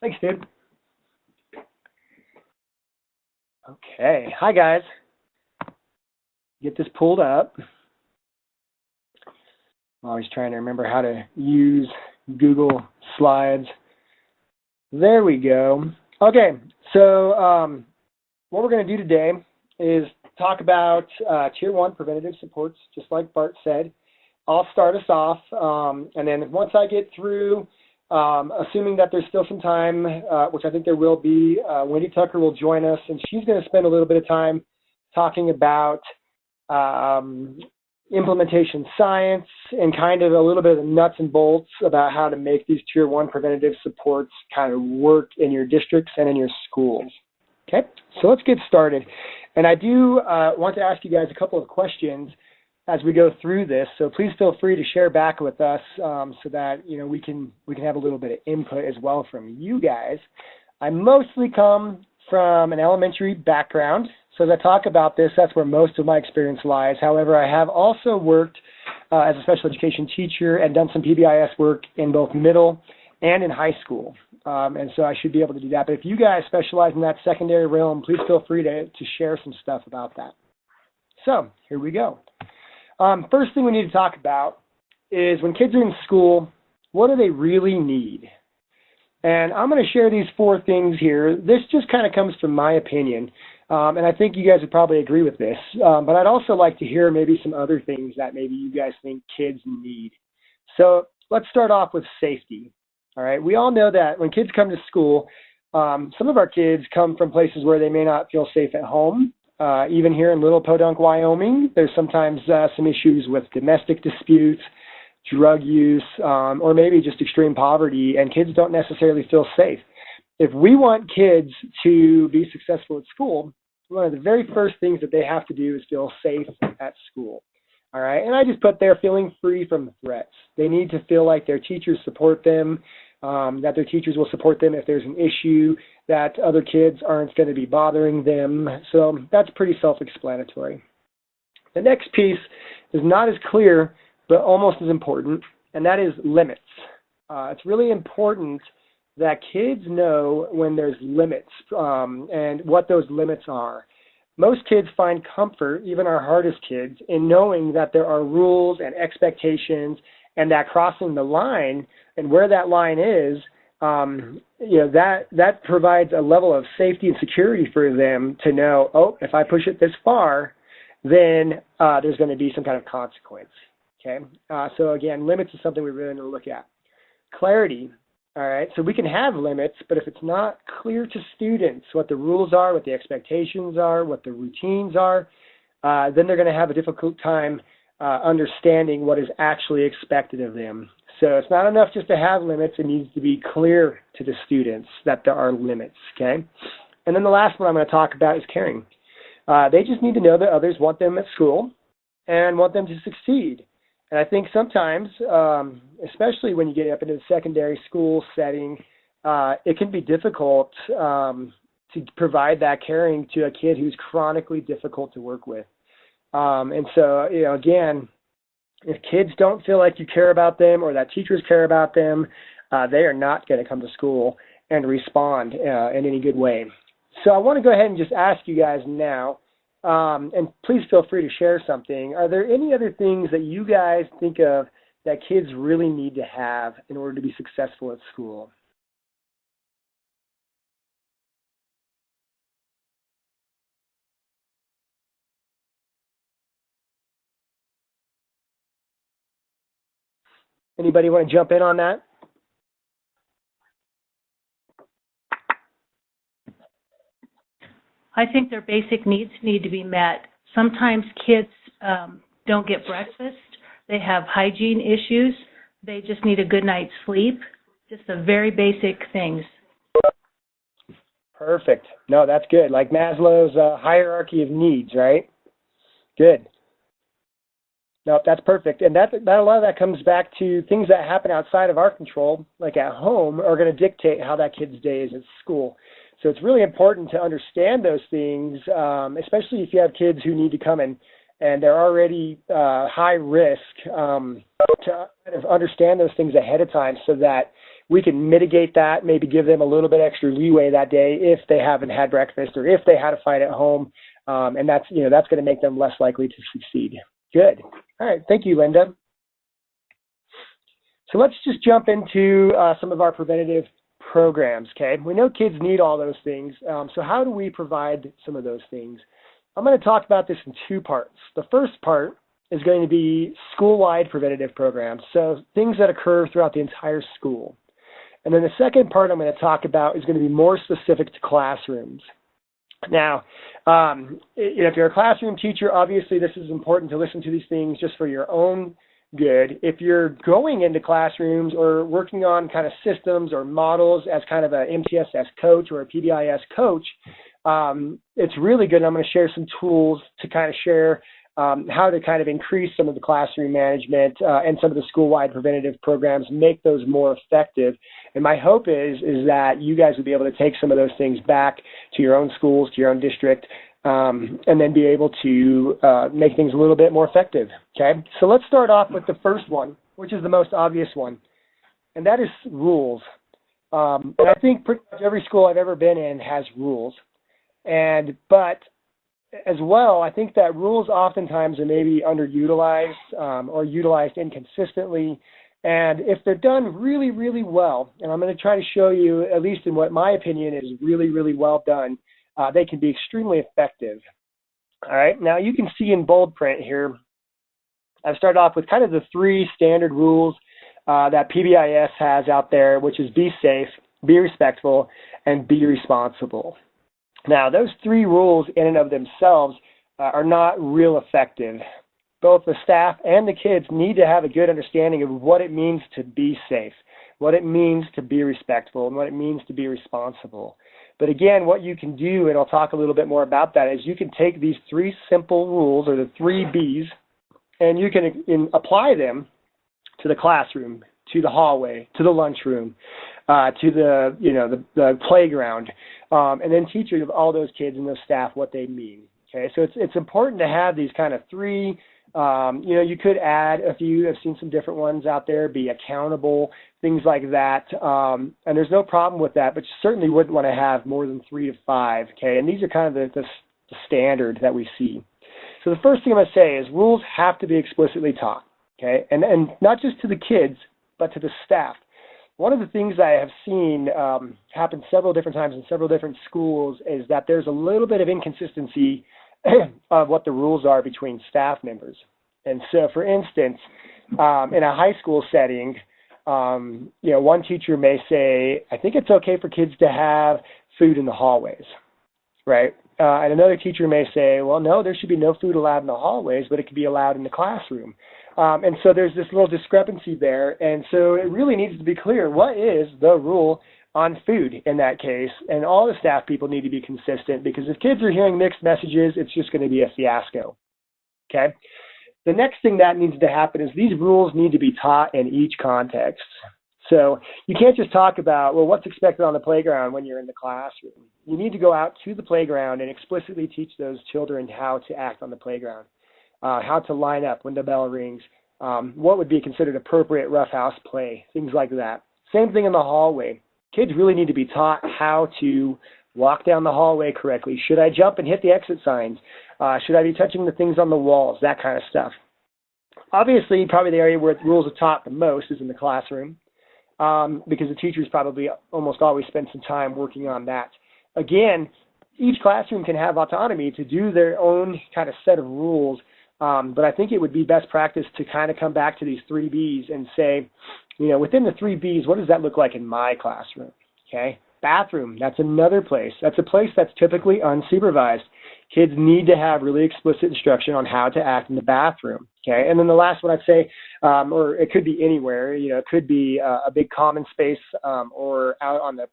Thanks, dude. Okay. Hi, guys. Get this pulled up. I'm always trying to remember how to use Google Slides. There we go. Okay. So what we're going to do today is talk about Tier 1 preventative supports, just like Bart said. I'll start us off, and then once I get through, assuming that there's still some time, which I think there will be, Wendy Tucker will join us, and she's going to spend a little bit of time talking about implementation science and kind of a little bit of the nuts and bolts about how to make these Tier 1 preventative supports kind of work in your districts and in your schools. Okay, so let's get started. And I do want to ask you guys a couple of questions as we go through this, so please feel free to share back with us so that we can have a little bit of input as well from you guys. I mostly come from an elementary background, so as I talk about this, that's where most of my experience lies. However, I have also worked as a special education teacher and done some PBIS work in both middle and in high school, and so I should be able to do that. But if you guys specialize in that secondary realm, please feel free to share some stuff about that. So here we go. First thing we need to talk about is when kids are in school, what do they really need? And I'm going to share these 4 things here. This just kind of comes from my opinion, and I think you guys would probably agree with this, but I'd also like to hear maybe some other things that maybe you guys think kids need. So let's start off with safety. All right, we all know that when kids come to school, some of our kids come from places where they may not feel safe at home. Even here in Little Podunk, Wyoming, there's sometimes some issues with domestic disputes, drug use, or maybe just extreme poverty, and kids don't necessarily feel safe. If we want kids to be successful at school, one of the very first things that they have to do is feel safe at school. All right, and I just put there feeling free from threats. They need to feel like their teachers support them, that their teachers will support them if there's an issue, that other kids aren't going to be bothering them. So that's pretty self-explanatory. The next piece is not as clear, but almost as important, and that is limits. It's really important that kids know when there's limits and what those limits are. Most kids find comfort, even our hardest kids, in knowing that there are rules and expectations and that crossing the line and where that line is, that provides a level of safety and security for them to know, oh, if I push it this far, then there's going to be some kind of consequence. Okay, so again, limits is something we really need to look at. Clarity. All right, so we can have limits, but if it's not clear to students what the rules are, what the expectations are, what the routines are, then they're going to have a difficult time understanding what is actually expected of them. So it's not enough just to have limits. It needs to be clear to the students that there are limits, okay? And then the last one I'm going to talk about is caring. They just need to know that others want them at school and want them to succeed. And I think sometimes, especially when you get up into the secondary school setting, it can be difficult to provide that caring to a kid who's chronically difficult to work with. And so, again, if kids don't feel like you care about them or that teachers care about them, they are not going to come to school and respond in any good way. So I want to go ahead and just ask you guys now, and please feel free to share something. Are there any other things that you guys think of that kids really need to have in order to be successful at school? Anybody want to jump in on that? I think their basic needs need to be met. Sometimes kids don't get breakfast. They have hygiene issues. They just need a good night's sleep. Just the very basic things. Perfect. No, that's good. Like Maslow's hierarchy of needs, right? Good. No, that's perfect. And that a lot of that comes back to things that happen outside of our control, like at home, are going to dictate how that kid's day is at school. So it's really important to understand those things, especially if you have kids who need to come and and they're already high risk, to kind of understand those things ahead of time so that we can mitigate that, maybe give them a little bit extra leeway that day if they haven't had breakfast or if they had a fight at home, and that's going to make them less likely to succeed. Good. All right. Thank you, Linda. So let's just jump into some of our preventative programs, okay? We know kids need all those things, so how do we provide some of those things? I'm going to talk about this in two parts. The first part is going to be school-wide preventative programs, so things that occur throughout the entire school. And then the second part I'm going to talk about is going to be more specific to classrooms. Now, if you're a classroom teacher, obviously this is important to listen to these things just for your own good. If you're going into classrooms or working on kind of systems or models as kind of a MTSS coach or a PBIS coach, it's really good. And I'm going to share some tools to kind of share how to kind of increase some of the classroom management and some of the school-wide preventative programs, make those more effective. And my hope is that you guys will be able to take some of those things back to your own schools, to your own district, and then be able to make things a little bit more effective, okay? So let's start off with the first one, which is the most obvious one, and that is rules. And I think pretty much every school I've ever been in has rules. But as well, I think that rules oftentimes are maybe underutilized or utilized inconsistently. And if they're done really, really well, and I'm going to try to show you, at least in what my opinion is really, really well done, they can be extremely effective. All right, now you can see in bold print here, I've started off with kind of the three standard rules that PBIS has out there, which is be safe, be respectful, and be responsible. Now, those three rules in and of themselves are not real effective. Both the staff and the kids need to have a good understanding of what it means to be safe, what it means to be respectful, and what it means to be responsible. But again, what you can do, and I'll talk a little bit more about that, is you can take these three simple rules, or the three Bs, and you can apply them to the classroom, to the hallway, to the lunchroom, to the playground, and then teach all those kids and those staff what they mean. Okay, so it's important to have these kind of three. You could add a few. I've seen some different ones out there. Be accountable, things like that. And there's no problem with that, but you certainly wouldn't want to have more than 3 to 5. Okay, and these are kind of the standard that we see. So the first thing I'm going to say is rules have to be explicitly taught. Okay, and not just to the kids, but to the staff. One of the things I have seen happen several different times in several different schools is that there's a little bit of inconsistency of what the rules are between staff members. And so, for instance, in a high school setting, one teacher may say, I think it's okay for kids to have food in the hallways, right? And another teacher may say, well, no, there should be no food allowed in the hallways, but it could be allowed in the classroom. And so there's this little discrepancy there. And so it really needs to be clear, what is the rule on food in that case? And all the staff people need to be consistent, because if kids are hearing mixed messages, it's just going to be a fiasco. Okay? The next thing that needs to happen is these rules need to be taught in each context. So you can't just talk about, well, what's expected on the playground when you're in the classroom. You need to go out to the playground and explicitly teach those children how to act on the playground, how to line up when the bell rings, what would be considered appropriate roughhouse play, things like that. Same thing in the hallway. Kids really need to be taught how to walk down the hallway correctly. Should I jump and hit the exit signs? Should I be touching the things on the walls? That kind of stuff. Obviously, probably the area where the rules are taught the most is in the classroom, because the teachers probably almost always spend some time working on that. Again, each classroom can have autonomy to do their own kind of set of rules, but I think it would be best practice to kind of come back to these 3 Bs and say, within the 3 Bs, what does that look like in my classroom? Okay, bathroom, that's another place. That's a place that's typically unsupervised. Kids need to have really explicit instruction on how to act in the bathroom. Okay, and then the last one I'd say, or it could be anywhere. It could be a big common space, or out on the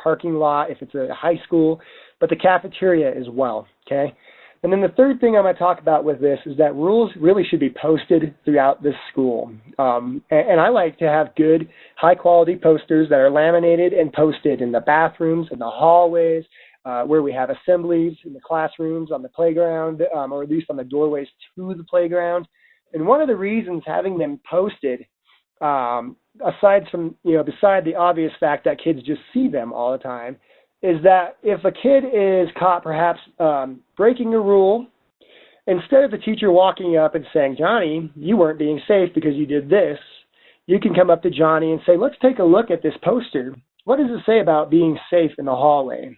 parking lot if it's a high school, but the cafeteria as well. Okay. And then the third thing I'm going to talk about with this is that rules really should be posted throughout the school. And I like to have good, high-quality posters that are laminated and posted in the bathrooms, in the hallways, where we have assemblies in the classrooms, on the playground, or at least on the doorways to the playground. And one of the reasons having them posted, aside from, beside the obvious fact that kids just see them all the time, is that if a kid is caught perhaps breaking a rule, instead of the teacher walking up and saying, Johnny, you weren't being safe because you did this, you can come up to Johnny and say, let's take a look at this poster. What does it say about being safe in the hallway?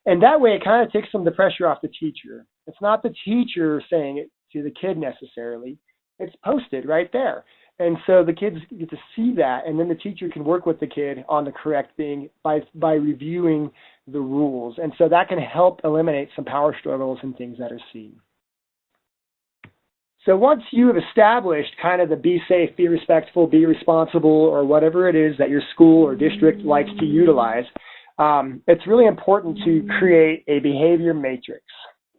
And that way it kind of takes some of the pressure off the teacher. It's not the teacher saying it to the kid necessarily. It's posted right there. And so the kids get to see that, and then the teacher can work with the kid on the correct thing by reviewing the rules. And so that can help eliminate some power struggles and things that are seen. So once you have established kind of the be safe, be respectful, be responsible, or whatever it is that your school or district likes to utilize, it's really important to create a behavior matrix.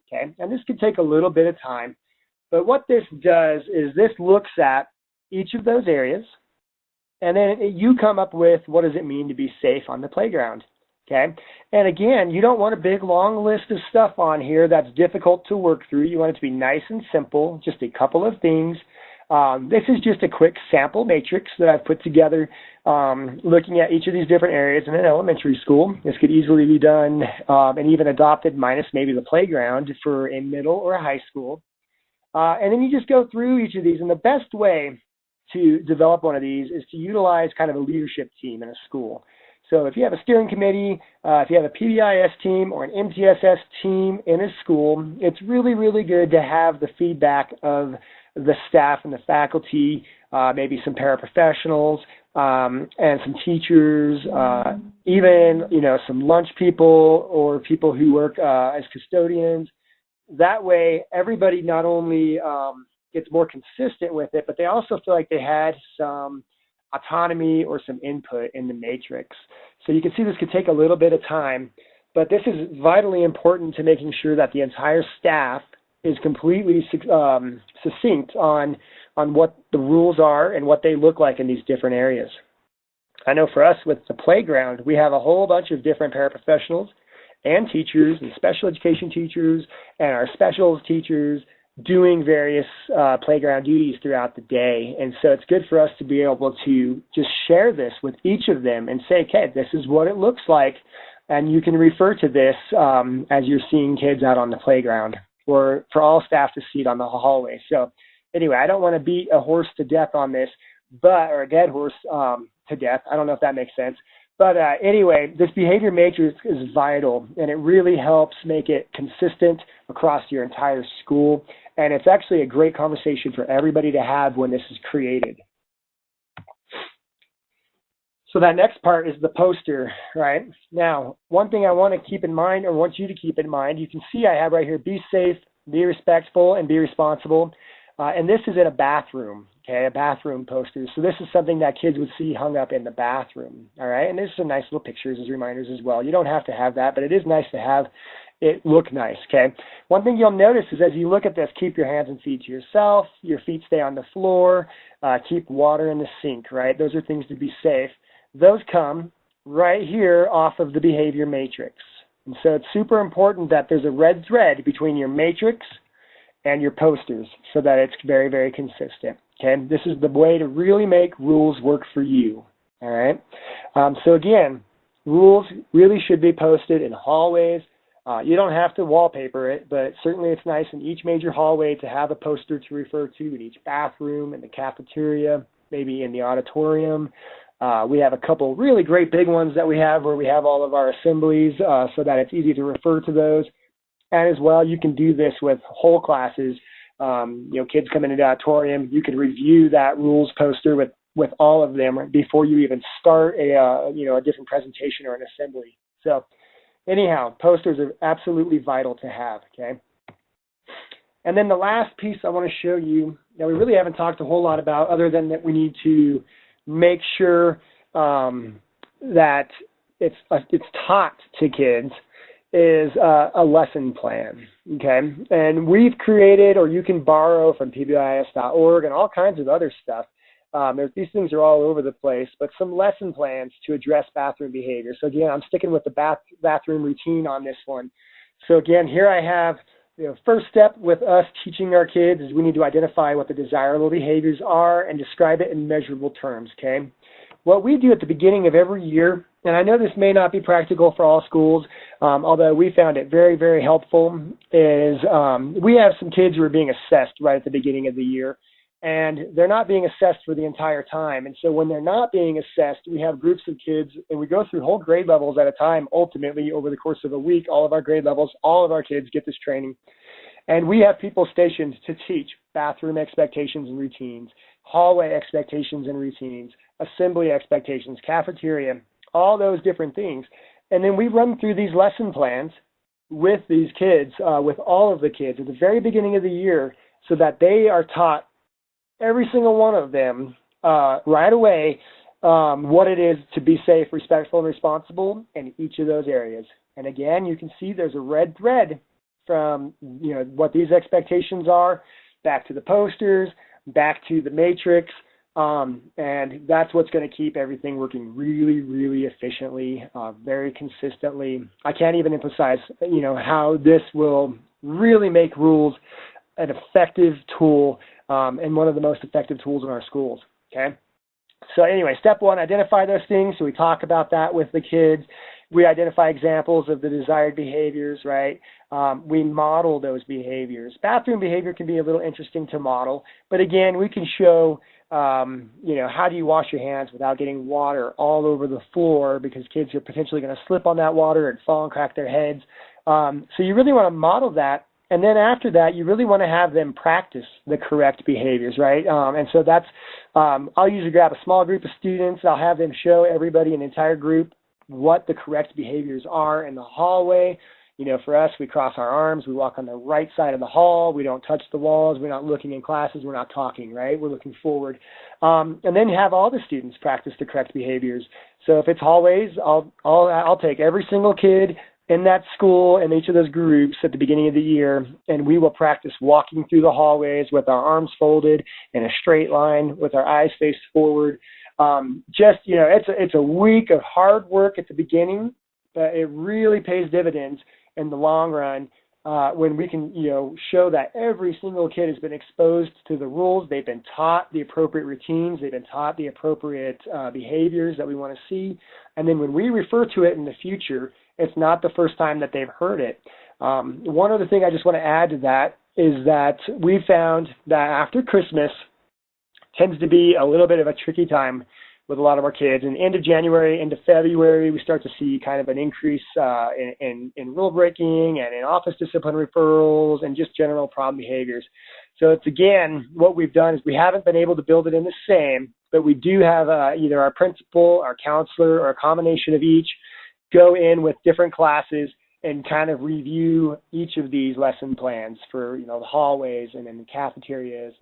Okay, and this can take a little bit of time, but what this does is this looks at each of those areas, and then you come up with what does it mean to be safe on the playground. Okay, and again, you don't want a big long list of stuff on here that's difficult to work through. You want it to be nice and simple, just a couple of things. This is just a quick sample matrix that I've put together looking at each of these different areas in an elementary school. This could easily be done and even adopted minus maybe the playground for a middle or a high school. And then you just go through each of these, and the best way to develop one of these is to utilize kind of a leadership team in a school. So if you have a steering committee, if you have a PBIS team or an MTSS team in a school, it's really, really good to have the feedback of the staff and the faculty, maybe some paraprofessionals, and some teachers, even, some lunch people or people who work as custodians. That way, everybody not only gets more consistent with it, but they also feel like they had some autonomy or some input in the matrix. So you can see this could take a little bit of time, but this is vitally important to making sure that the entire staff is completely succinct on what the rules are and what they look like in these different areas. I know for us with the playground, we have a whole bunch of different paraprofessionals and teachers and special education teachers and our specials teachers doing various playground duties throughout the day. And so it's good for us to be able to just share this with each of them and say, okay, this is what it looks like. And you can refer to this as you're seeing kids out on the playground, or for all staff to see it on the hallway. So anyway, I don't want to beat a horse to death on this, or a dead horse to death. I don't know if that makes sense. But anyway, this behavior matrix is vital, and it really helps make it consistent across your entire school. And it's actually a great conversation for everybody to have when this is created. So that next part is the poster, right? Now, one thing I want to keep in mind, or want you to keep in mind, you can see I have right here, be safe, be respectful, and be responsible. And this is in a bathroom, okay, a bathroom poster. So this is something that kids would see hung up in the bathroom, all right? And there's some nice little pictures as reminders as well. You don't have to have that, but it is nice to have it look nice, okay? One thing you'll notice is as you look at this, keep your hands and feet to yourself, your feet stay on the floor, keep water in the sink, right? Those are things to be safe. Those come right here off of the behavior matrix. And so it's super important that there's a red thread between your matrix and your posters so that it's very, very consistent. Okay, this is the way to really make rules work for you. All right. So again, rules really should be posted in hallways. You don't have to wallpaper it, but certainly it's nice in each major hallway to have a poster to refer to in each bathroom, in the cafeteria, maybe in the auditorium. We have a couple really great big ones that we have where we have all of our assemblies so that it's easy to refer to those. And as well, you can do this with whole classes. Kids come into the auditorium, you can review that rules poster with all of them before you even start a different presentation or an assembly. So anyhow, posters are absolutely vital to have, okay? And then the last piece I want to show you that we really haven't talked a whole lot about, other than that we need to make sure that it's taught to kids, is a lesson plan, okay? And we've created, or you can borrow from pbis.org and all kinds of other stuff, These things are all over the place, but some lesson plans to address bathroom behavior. So again, I'm sticking with the bathroom routine on this one. So again, here I have, first step with us teaching our kids is we need to identify what the desirable behaviors are and describe it in measurable terms, okay? What we do at the beginning of every year, and I know this may not be practical for all schools, although we found it very, very helpful, is we have some kids who are being assessed right at the beginning of the year, and they're not being assessed for the entire time. And so when they're not being assessed, we have groups of kids, and we go through whole grade levels at a time. Ultimately, over the course of a week, all of our grade levels, all of our kids get this training. And we have people stationed to teach bathroom expectations and routines, hallway expectations and routines, assembly expectations, cafeteria, all those different things. And then we run through these lesson plans with these kids, with all of the kids at the very beginning of the year, so that they are taught, every single one of them, right away, what it is to be safe, respectful, and responsible in each of those areas. And again, you can see there's a red thread from what these expectations are, back to the posters, back to the matrix, and that's what's going to keep everything working really, really efficiently, very consistently. I can't even emphasize, how this will really make rules an effective tool, and one of the most effective tools in our schools, okay? So anyway, step one, identify those things. So we talk about that with the kids. We identify examples of the desired behaviors, right? We model those behaviors. Bathroom behavior can be a little interesting to model, but again, we can show, how do you wash your hands without getting water all over the floor, because kids are potentially going to slip on that water and fall and crack their heads. So you really want to model that. And then after that, you really want to have them practice the correct behaviors, right? And so that's, I'll usually grab a small group of students. I'll have them show everybody in the entire group what the correct behaviors are in the hallway. For us, we cross our arms. We walk on the right side of the hall. We don't touch the walls. We're not looking in classes. We're not talking, right? We're looking forward. And then have all the students practice the correct behaviors. So if it's hallways, I'll take every single kid in that school and each of those groups at the beginning of the year, and we will practice walking through the hallways with our arms folded in a straight line with our eyes faced forward. It's a week of hard work at the beginning, but it really pays dividends in the long run when we can, show that every single kid has been exposed to the rules. They've been taught the appropriate routines. They've been taught the appropriate behaviors that we want to see. And then when we refer to it in the future, it's not the first time that they've heard it. One other thing I just want to add to that is that we found that after Christmas tends to be a little bit of a tricky time with a lot of our kids. And end of January, into February, we start to see kind of an increase in rule breaking and in office discipline referrals and just general problem behaviors. So it's, again, what we've done is we haven't been able to build it in the same, but we do have either our principal, our counselor, or a combination of each go in with different classes and kind of review each of these lesson plans for, the hallways and in the cafeterias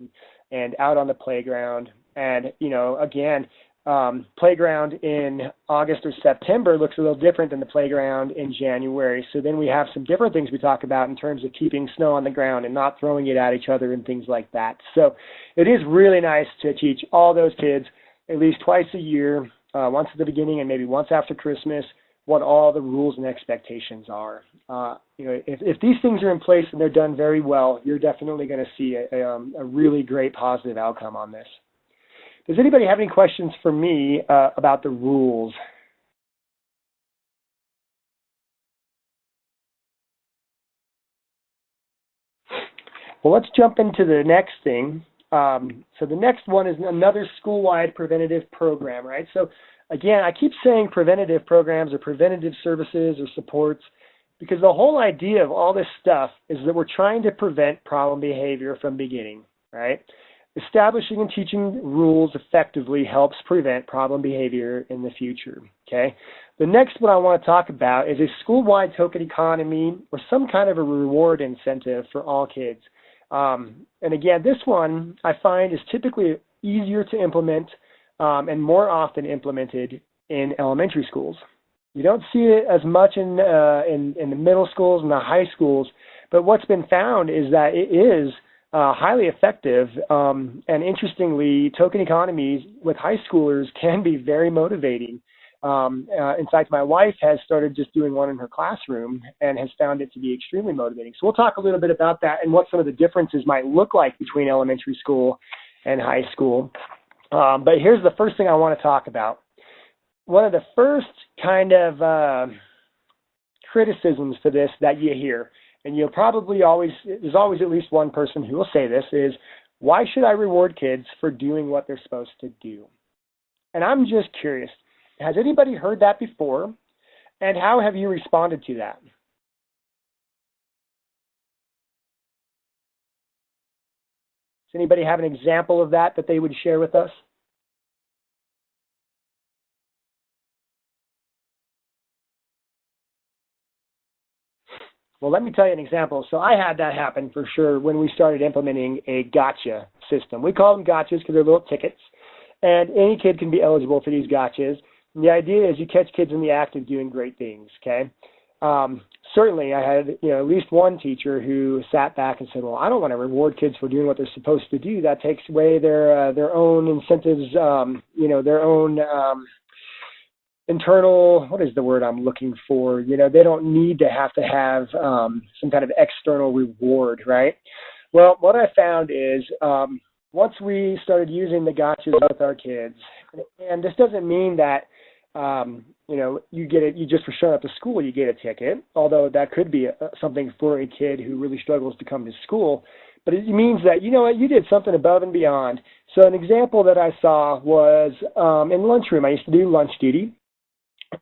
and out on the playground. And, again, playground in August or September looks a little different than the playground in January. So then we have some different things we talk about in terms of keeping snow on the ground and not throwing it at each other and things like that. So it is really nice to teach all those kids at least twice a year, once at the beginning and maybe once after Christmas, what all the rules and expectations are. If these things are in place and they're done very well, you're definitely going to see a really great positive outcome on this. Does anybody have any questions for me about the rules? Well, let's jump into the next thing. So the next one is another school-wide preventative program, right? So again, I keep saying preventative programs or preventative services or supports because the whole idea of all this stuff is that we're trying to prevent problem behavior from beginning, right? Establishing and teaching rules effectively helps prevent problem behavior in the future, okay? The next one I want to talk about is a school-wide token economy or some kind of a reward incentive for all kids. And again, this one I find is typically easier to implement and more often implemented in elementary schools. You don't see it as much in the middle schools and the high schools, but what's been found is that it is highly effective. And interestingly, token economies with high schoolers can be very motivating. In fact, my wife has started just doing one in her classroom and has found it to be extremely motivating. So we'll talk a little bit about that and what some of the differences might look like between elementary school and high school. But here's the first thing I want to talk about. One of the first kind of criticisms for this that you hear, and you'll probably there's always at least one person who will say this, is, why should I reward kids for doing what they're supposed to do? And I'm just curious, has anybody heard that before? And how have you responded to that? Does anybody have an example of that they would share with us? Well, let me tell you an example. So I had that happen for sure when we started implementing a gotcha system. We call them gotchas because they're little tickets, and any kid can be eligible for these gotchas. And the idea is you catch kids in the act of doing great things, okay? Certainly, I had at least one teacher who sat back and said, well, I don't want to reward kids for doing what they're supposed to do. That takes away their own incentives, their own internal, what is the word I'm looking for? They don't need to have some kind of external reward, right? Well, what I found is once we started using the gotchas with our kids, and this doesn't mean that you just for showing up to school, you get a ticket, although that could be something for a kid who really struggles to come to school. But it means that, you did something above and beyond. So an example that I saw was in lunchroom. I used to do lunch duty.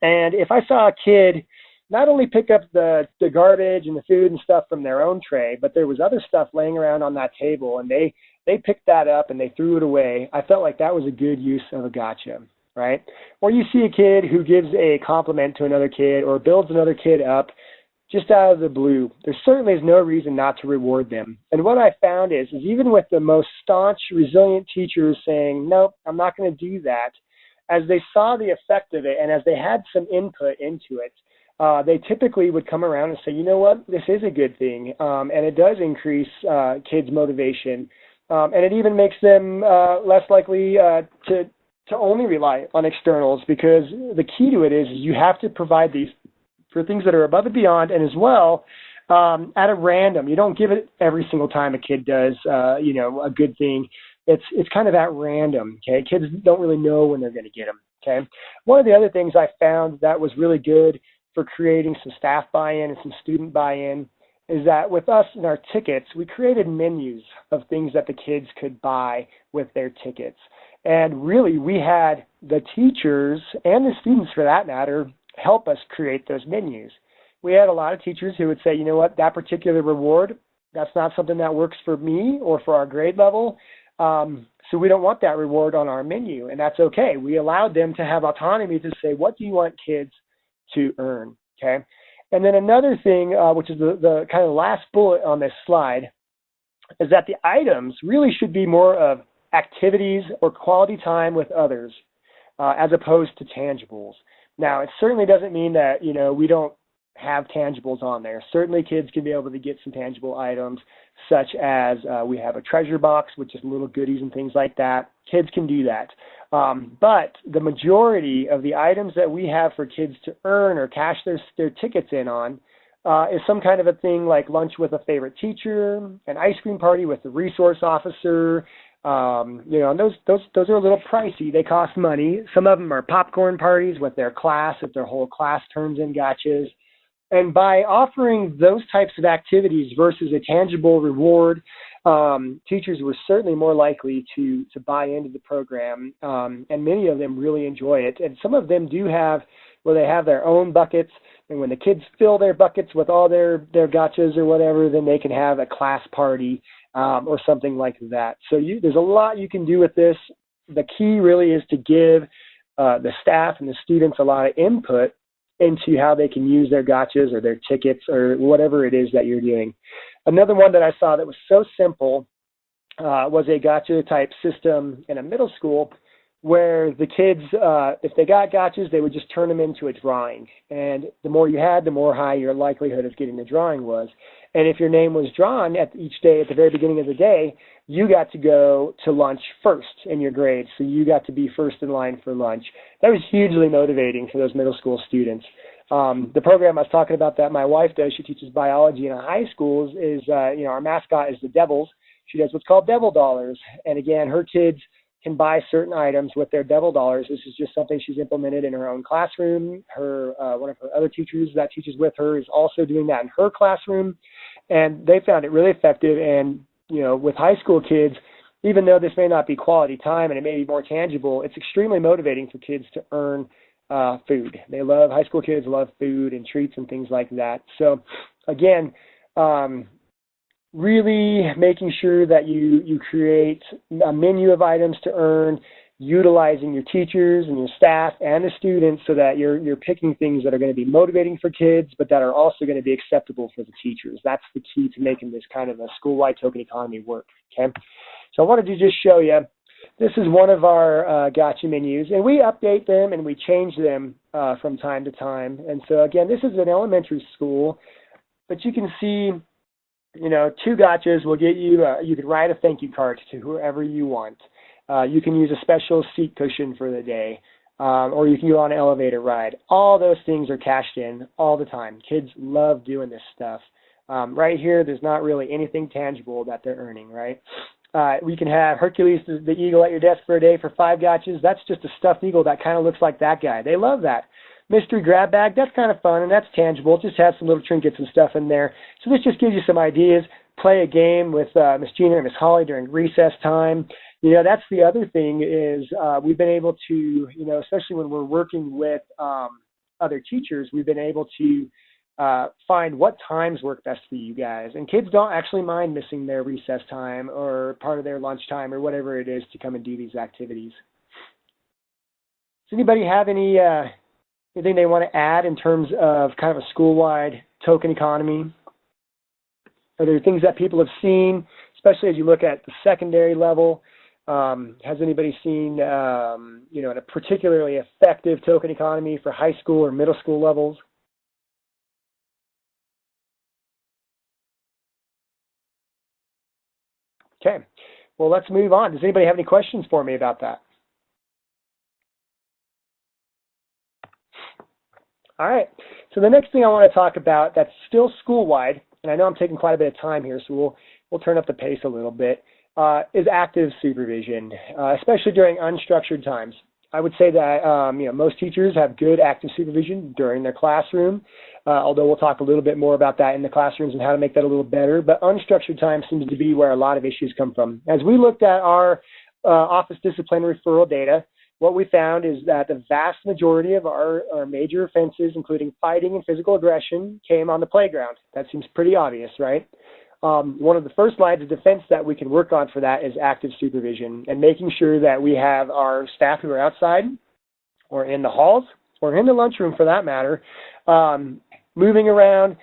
And if I saw a kid not only pick up the garbage and the food and stuff from their own tray, but there was other stuff laying around on that table, and they picked that up and they threw it away, I felt like that was a good use of a gotcha, right? Or you see a kid who gives a compliment to another kid or builds another kid up just out of the blue. There certainly is no reason not to reward them. And what I found is even with the most staunch, resilient teachers saying, nope, I'm not going to do that, as they saw the effect of it and as they had some input into it, they typically would come around and say, you know what, this is a good thing, and it does increase kids' motivation, and it even makes them less likely to only rely on externals, because the key to it is you have to provide these for things that are above and beyond, and as well at a random. You don't give it every single time a kid does a good thing. It's kind of at random, okay? Kids don't really know when they're going to get them, okay? One of the other things I found that was really good for creating some staff buy-in and some student buy-in is that with us and our tickets, we created menus of things that the kids could buy with their tickets. And really, we had the teachers and the students, for that matter, help us create those menus. We had a lot of teachers who would say, you know what, that particular reward, that's not something that works for me or for our grade level. So we don't want that reward on our menu, and that's okay. We allowed them to have autonomy to say, what do you want kids to earn, okay? And then another thing, which is the kind of last bullet on this slide, is that the items really should be more of activities or quality time with others as opposed to tangibles. Now, it certainly doesn't mean that, we don't have tangibles on there. Certainly kids can be able to get some tangible items, such as we have a treasure box, which is little goodies and things like that. Kids can do that. But the majority of the items that we have for kids to earn or cash their tickets in on is some kind of a thing like lunch with a favorite teacher, an ice cream party with the resource officer. And those are a little pricey. They cost money. Some of them are popcorn parties with their class, if their whole class turns in gotchas. And by offering those types of activities versus a tangible reward, teachers were certainly more likely to buy into the program, and many of them really enjoy it. And some of them do have where they have their own buckets, and when the kids fill their buckets with all their gotchas or whatever, then they can have a class party or something like that. So there's a lot you can do with this. The key really is to give the staff and the students a lot of input into how they can use their gotchas or their tickets or whatever it is that you're doing. Another one that I saw that was so simple was a gotcha type system in a middle school where the kids, if they got gotchas, they would just turn them into a drawing. And the more you had, the more high your likelihood of getting the drawing was. And if your name was drawn at each day at the very beginning of the day, you got to go to lunch first in your grade. So you got to be first in line for lunch. That was hugely motivating for those middle school students. The program I was talking about that my wife does, she teaches biology in high schools, is, our mascot is the Devils. She does what's called Devil Dollars. And again, her kids can buy certain items with their Devil Dollars. This is just something she's implemented in her own classroom. One of her other teachers that teaches with her is also doing that in her classroom. And they found it really effective. And, with high school kids, even though this may not be quality time and it may be more tangible, it's extremely motivating for kids to earn food. High school kids love food and treats and things like that. So again, really making sure that you create a menu of items to earn, utilizing your teachers and your staff and the students so that you're picking things that are going to be motivating for kids, but that are also going to be acceptable for the teachers. That's the key to making this kind of a school-wide token economy work, okay? So I wanted to just show you, this is one of our gotcha menus, and we update them and we change them from time to time. And so again, this is an elementary school, but you can see, 2 gotchas will get you, you could write a thank you card to whoever you want. You can use a special seat cushion for the day, or you can go on an elevator ride. All those things are cashed in all the time. Kids love doing this stuff. Right here, there's not really anything tangible that they're earning, right? We can have Hercules the eagle at your desk for a day for 5 gotchas. That's just a stuffed eagle that kind of looks like that guy. They love that. Mystery grab bag, that's kind of fun, and that's tangible. It just has some little trinkets and stuff in there. So this just gives you some ideas. Play a game with Miss Gina and Miss Holly during recess time. That's the other thing is we've been able to, especially when we're working with other teachers, we've been able to find what times work best for you guys. And kids don't actually mind missing their recess time or part of their lunch time or whatever it is to come and do these activities. Does anybody have anything they want to add in terms of kind of a school-wide token economy? Are there things that people have seen, especially as you look at the secondary level? Has anybody seen, a particularly effective token economy for high school or middle school levels? Okay, well, let's move on. Does anybody have any questions for me about that? All right, so the next thing I want to talk about that's still school-wide, and I know I'm taking quite a bit of time here, so we'll turn up the pace a little bit, is active supervision, especially during unstructured times. I would say that most teachers have good active supervision during their classroom, although we'll talk a little bit more about that in the classrooms and how to make that a little better. But unstructured time seems to be where a lot of issues come from. As we looked at our office discipline referral data, what we found is that the vast majority of our major offenses, including fighting and physical aggression, came on the playground. That seems pretty obvious, right? One of the first lines of defense that we can work on for that is active supervision and making sure that we have our staff who are outside or in the halls or in the lunchroom for that matter, moving around,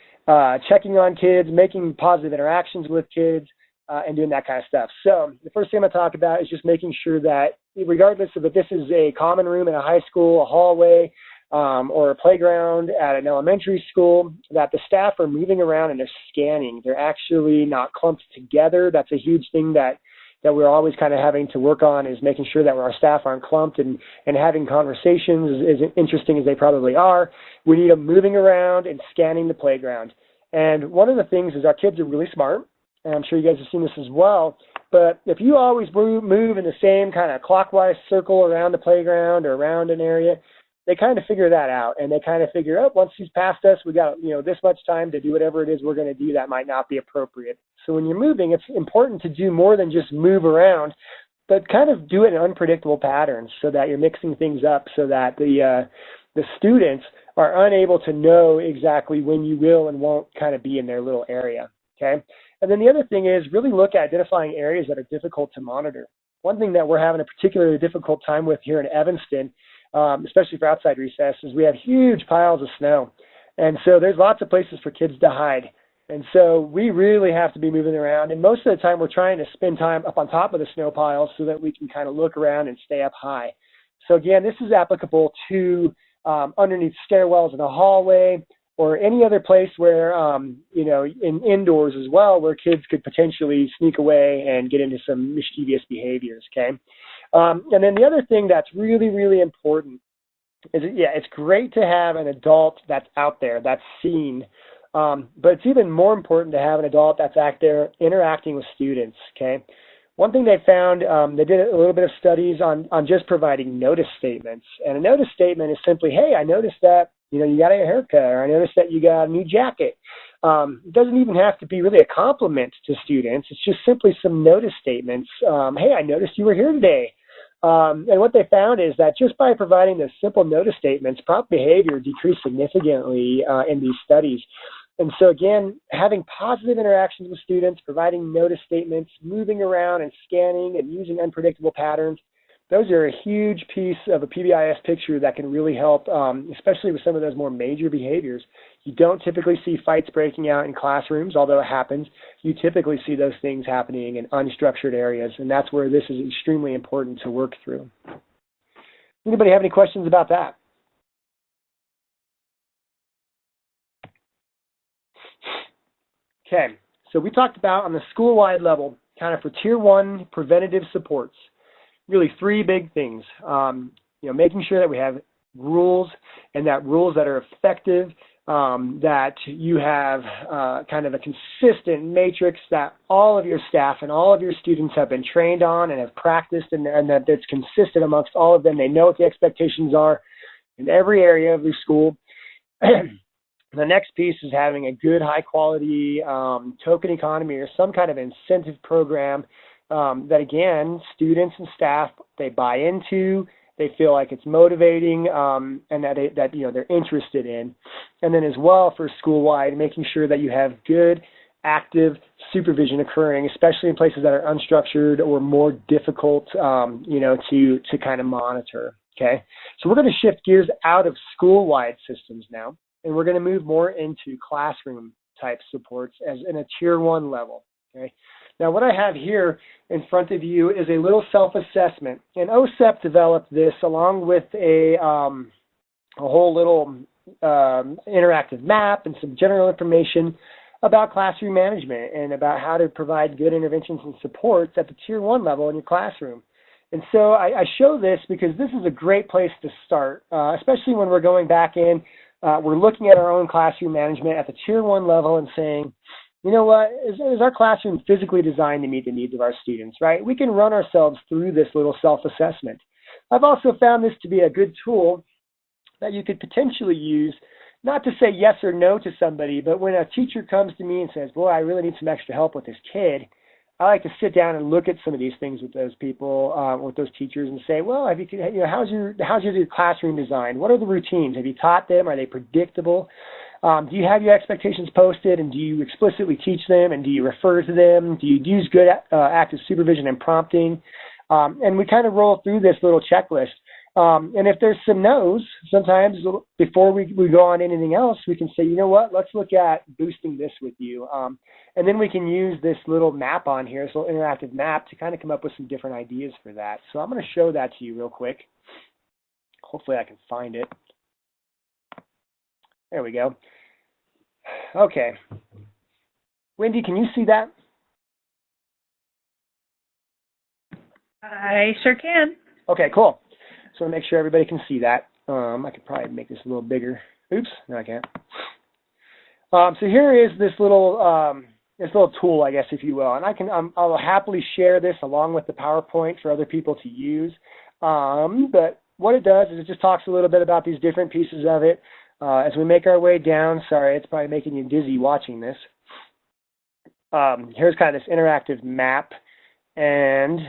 checking on kids, making positive interactions with kids, and doing that kind of stuff. So the first thing I'm going to talk about is just making sure that regardless of if this is a common room in a high school, a hallway, or a playground at an elementary school, that the staff are moving around and they're scanning. They're actually not clumped together. That's a huge thing that we're always kind of having to work on, is making sure that our staff aren't clumped and having conversations as interesting as they probably are. We need them moving around and scanning the playground. And one of the things is our kids are really smart, and I'm sure you guys have seen this as well, but if you always move in the same kind of clockwise circle around the playground or around an area, they kind of figure that out, and they kind of figure, oh, once he's passed us, we got this much time to do whatever it is we're going to do that might not be appropriate. So when you're moving, it's important to do more than just move around, but kind of do it in unpredictable patterns so that you're mixing things up so that the students are unable to know exactly when you will and won't kind of be in their little area, okay? And then the other thing is really look at identifying areas that are difficult to monitor. One thing that we're having a particularly difficult time with here in Evanston, especially for outside recess, is we have huge piles of snow. And so there's lots of places for kids to hide. And so we really have to be moving around. And most of the time we're trying to spend time up on top of the snow piles so that we can kind of look around and stay up high. So again, this is applicable to underneath stairwells in a hallway, or any other place where, you know, indoors as well, where kids could potentially sneak away and get into some mischievous behaviors, okay? And then the other thing that's really, really important is, yeah, it's great to have an adult that's out there, that's seen, but it's even more important to have an adult that's out there interacting with students, okay? One thing they found, they did a little bit of studies on just providing notice statements. And a notice statement is simply, hey, I noticed that, you know, you got a haircut, or I noticed that you got a new jacket. It doesn't even have to be really a compliment to students. It's just simply some notice statements. Hey, I noticed you were here today. And what they found is that just by providing those simple notice statements, prompt behavior decreased significantly in these studies. And so again, having positive interactions with students, providing notice statements, moving around and scanning and using unpredictable patterns, those are a huge piece of a PBIS picture that can really help, especially with some of those more major behaviors. You don't typically see fights breaking out in classrooms, although it happens. You typically see those things happening in unstructured areas, and that's where this is extremely important to work through. Anybody have any questions about that? Okay, so we talked about on the school-wide level, kind of for Tier 1 preventative supports, really three big things. You know, making sure that we have rules, and that rules that are effective, that you have kind of a consistent matrix that all of your staff and all of your students have been trained on and have practiced, and that it's consistent amongst all of them. They know what the expectations are in every area of your school. The next piece is having a good, high-quality token economy or some kind of incentive program that, again, students and staff, they buy into, they feel like it's motivating, and that you know, they're interested in. And then as well for school-wide, making sure that you have good, active supervision occurring, especially in places that are unstructured or more difficult, you know, to kind of monitor. Okay, so we're going to shift gears out of school-wide systems now, and we're going to move more into classroom type supports as in a Tier 1 level. Okay. Now what I have here in front of you is a little self-assessment, and OSEP developed this along with a whole little interactive map and some general information about classroom management and about how to provide good interventions and supports at the Tier 1 level in your classroom. And so I show this because this is a great place to start, especially when we're going back in. We're looking at our own classroom management at the Tier 1 level and saying, you know what, is our classroom physically designed to meet the needs of our students, right? We can run ourselves through this little self-assessment. I've also found this to be a good tool that you could potentially use, not to say yes or no to somebody, but when a teacher comes to me and says, boy, I really need some extra help with this kid, I like to sit down and look at some of these things with those people, with those teachers, and say, well, have you know, how's your classroom design? What are the routines? Have you taught them? Are they predictable? Do you have your expectations posted, and do you explicitly teach them, and do you refer to them? Do you use good active supervision and prompting? And we kind of roll through this little checklist. And if there's some no's, sometimes before we go on anything else, we can say, you know what, let's look at boosting this with you. And then we can use this little map on here, this little interactive map, to kind of come up with some different ideas for that. So I'm going to show that to you real quick. Hopefully I can find it. There we go. Okay. Wendy, can you see that? I sure can. Okay, cool. So make sure everybody can see that. I could probably make this a little bigger. Oops, no I can't. So here is this little tool, I guess, if you will, and I'll happily share this along with the PowerPoint for other people to use. But what it does is it just talks a little bit about these different pieces of it. As we make our way down, sorry, it's probably making you dizzy watching this. Here's kind of this interactive map, and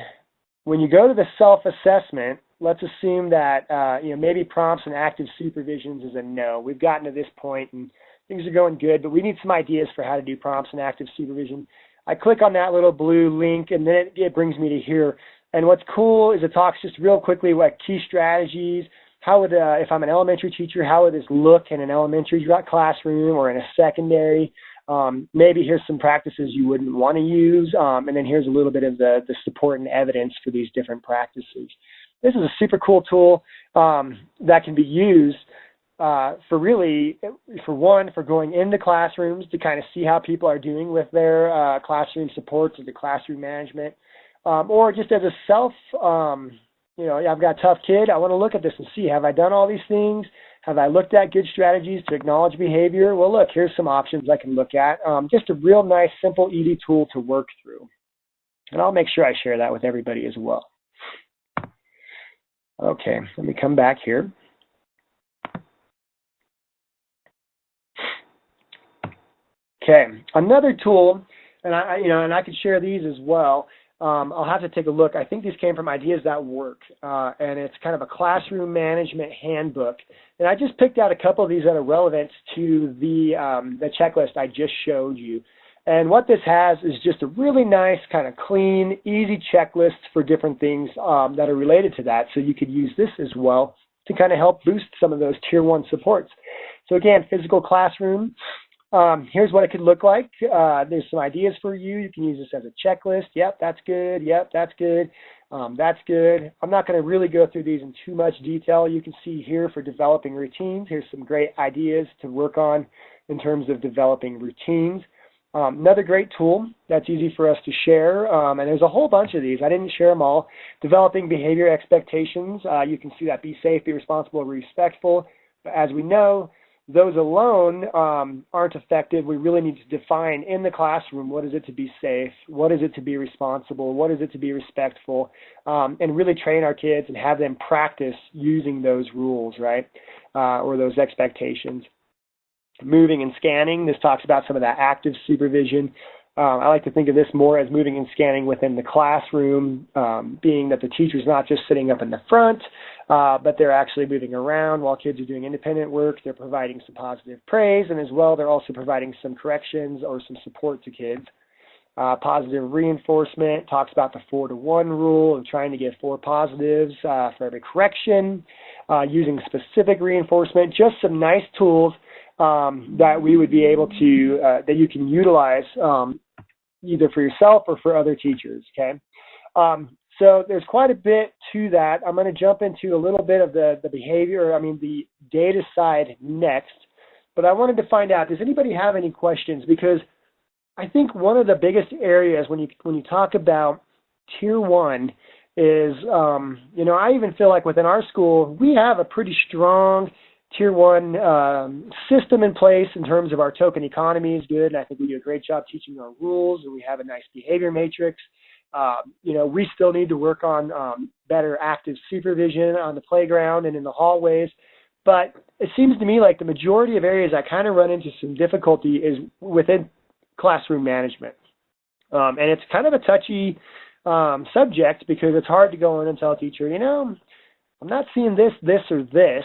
when you go to the self-assessment, let's assume that you know, maybe prompts and active supervisions is a no. We've gotten to this point and things are going good, but we need some ideas for how to do prompts and active supervision. I click on that little blue link, and then it brings me to here. And what's cool is it talks just real quickly what key strategies. How would, if I'm an elementary teacher, how would this look in an elementary classroom or in a secondary? Maybe here's some practices you wouldn't want to use, and then here's a little bit of the support and evidence for these different practices. This is a super cool tool that can be used for going into classrooms to kind of see how people are doing with their classroom supports or the classroom management, or just as a self, I've got a tough kid, I want to look at this and see, have I done all these things? Have I looked at good strategies to acknowledge behavior? Well, look, here's some options I can look at. Just a real nice, simple, easy tool to work through. And I'll make sure I share that with everybody as well. Okay, let me come back here. Okay, another tool, and I could share these as well. I'll have to take a look. I think these came from Ideas That Work, and it's kind of a classroom management handbook. And I just picked out a couple of these that are relevant to the checklist I just showed you. And what this has is just a really nice, kind of clean, easy checklist for different things that are related to that. So you could use this as well to kind of help boost some of those Tier 1 supports. So again, physical classroom. Here's what it could look like. There's some ideas for you. You can use this as a checklist. Yep, that's good. Yep, that's good. That's good. I'm not going to really go through these in too much detail. You can see here for developing routines. Here's some great ideas to work on in terms of developing routines. Another great tool that's easy for us to share, and there's a whole bunch of these. I didn't share them all. Developing behavior expectations. You can see that be safe, be responsible, respectful. But as we know, those alone aren't effective. We really need to define in the classroom, what is it to be safe, what is it to be responsible, what is it to be respectful, and really train our kids and have them practice using those rules, right, or those expectations. Moving and scanning, this talks about some of that active supervision. I like to think of this more as moving and scanning within the classroom, being that the teacher's not just sitting up in the front, but they're actually moving around while kids are doing independent work. They're providing some positive praise, and as well, they're also providing some corrections or some support to kids. Positive reinforcement talks about the 4-to-1 rule of trying to get 4 positives for every correction, using specific reinforcement, just some nice tools that we would be able to, that you can utilize either for yourself or for other teachers, okay? So there's quite a bit to that. I'm going to jump into a little bit of the behavior, the data side next. But I wanted to find out, does anybody have any questions? Because I think one of the biggest areas when you talk about Tier 1 is, I even feel like within our school, we have a pretty strong Tier 1 system in place in terms of our token economy is good, and I think we do a great job teaching our rules, and we have a nice behavior matrix. We still need to work on better active supervision on the playground and in the hallways, but it seems to me like the majority of areas I kind of run into some difficulty is within classroom management. And it's kind of a touchy subject because it's hard to go in and tell a teacher, I'm not seeing this, or this.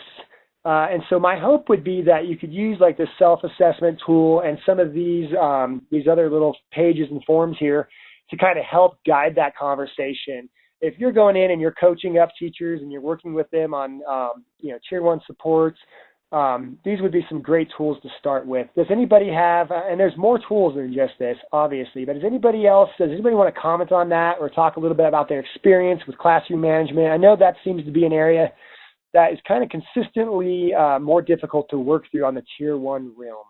And so my hope would be that you could use like this self-assessment tool and some of these other little pages and forms here to kind of help guide that conversation. If you're going in and you're coaching up teachers and you're working with them on Tier 1 supports, these would be some great tools to start with. Does anybody have, and there's more tools than just this, obviously, but does anybody want to comment on that or talk a little bit about their experience with classroom management? I know that seems to be an area that is kind of consistently more difficult to work through on the Tier 1 realm.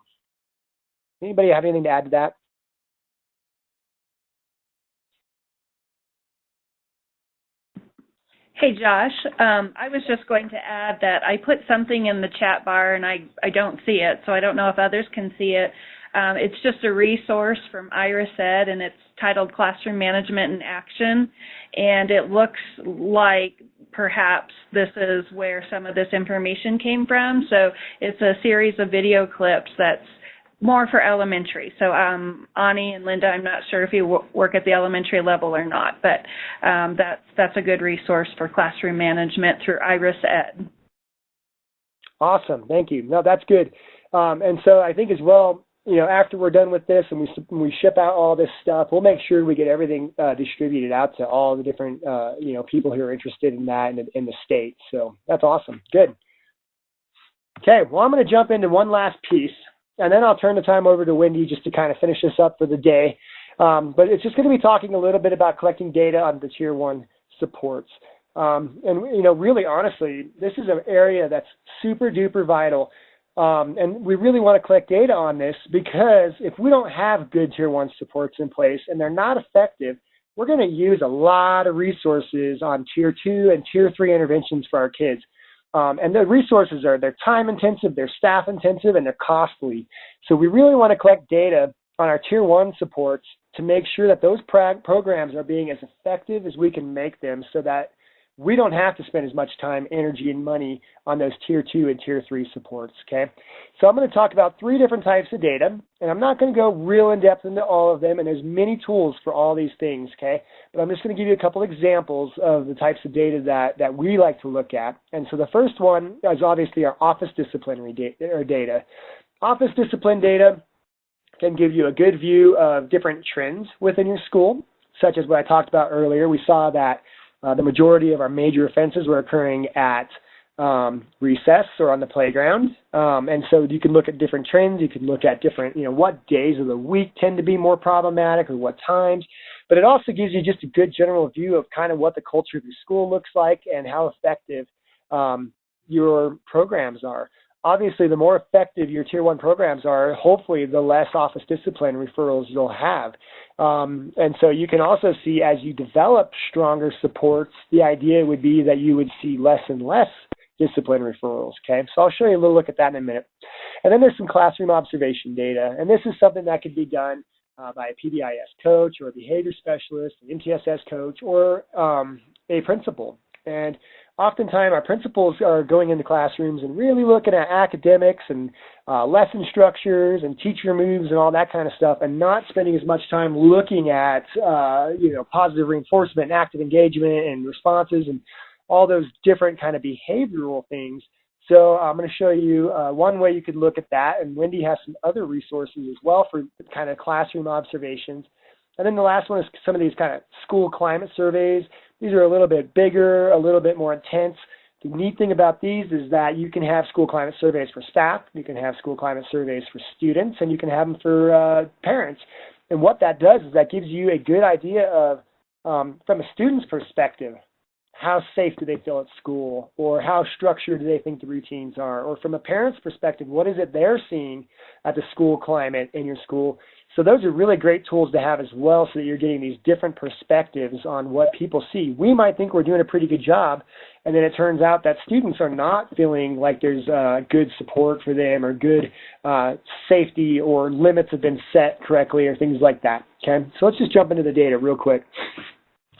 Anybody have anything to add to that? Hey, Josh, I was just going to add that I put something in the chat bar and I don't see it, so I don't know if others can see it. It's just a resource from IRIS-Ed, and it's titled Classroom Management in Action, and it looks like perhaps this is where some of this information came from. So it's a series of video clips that's more for elementary. So Ani and Linda, I'm not sure if you work at the elementary level or not, but that's a good resource for classroom management through IRIS-Ed. Awesome, thank you. No, that's good. And so I think as well, after we're done with this and we ship out all this stuff, we'll make sure we get everything distributed out to all the different people who are interested in that in the state. So that's awesome. Good. Okay, well, I'm going to jump into one last piece, and then I'll turn the time over to Wendy just to kind of finish this up for the day. But it's just going to be talking a little bit about collecting data on the Tier 1 supports. And, you know, really honestly, this is an area that's super duper vital. And we really want to collect data on this because if we don't have good Tier 1 supports in place and they're not effective, we're going to use a lot of resources on Tier 2 and Tier 3 interventions for our kids. And the resources they're time intensive, they're staff intensive, and they're costly. So we really want to collect data on our Tier 1 supports to make sure that those programs are being as effective as we can make them so that we don't have to spend as much time, energy, and money on those Tier 2 and Tier 3 supports, okay? So I'm going to talk about 3 different types of data, and I'm not going to go real in-depth into all of them, and there's many tools for all these things, okay? But I'm just going to give you a couple examples of the types of data that we like to look at. And so the first one is obviously our office disciplinary data. Office discipline data can give you a good view of different trends within your school, such as what I talked about earlier. We saw that the majority of our major offenses were occurring at recess or on the playground. And so you can look at different trends. You can look at different, you know, what days of the week tend to be more problematic or what times. But it also gives you just a good general view of kind of what the culture of your school looks like and how effective your programs are. Obviously, the more effective your Tier 1 programs are, hopefully the less office discipline referrals you'll have. And so you can also see as you develop stronger supports, the idea would be that you would see less and less discipline referrals, okay? So I'll show you a little look at that in a minute. And then there's some classroom observation data, and this is something that could be done by a PBIS coach or a behavior specialist, an MTSS coach, or a principal. And oftentimes our principals are going into classrooms and really looking at academics and lesson structures and teacher moves and all that kind of stuff, and not spending as much time looking at you know, positive reinforcement and active engagement and responses and all those different kind of behavioral things. So I'm going to show you one way you could look at that, and Wendy has some other resources as well for kind of classroom observations. And then the last one is some of these kind of school climate surveys. These are a little bit bigger, a little bit more intense. The neat thing about these is that you can have school climate surveys for staff, you can have school climate surveys for students, and you can have them for parents. And what that does is that gives you a good idea of, from a student's perspective, how safe do they feel at school, or how structured do they think the routines are, or from a parent's perspective, what is it they're seeing at the school climate in your school. So those are really great tools to have as well, so that you're getting these different perspectives on what people see. We might think we're doing a pretty good job, and then it turns out that students are not feeling like there's good support for them, or good safety, or limits have been set correctly, or things like that, okay? So let's just jump into the data real quick.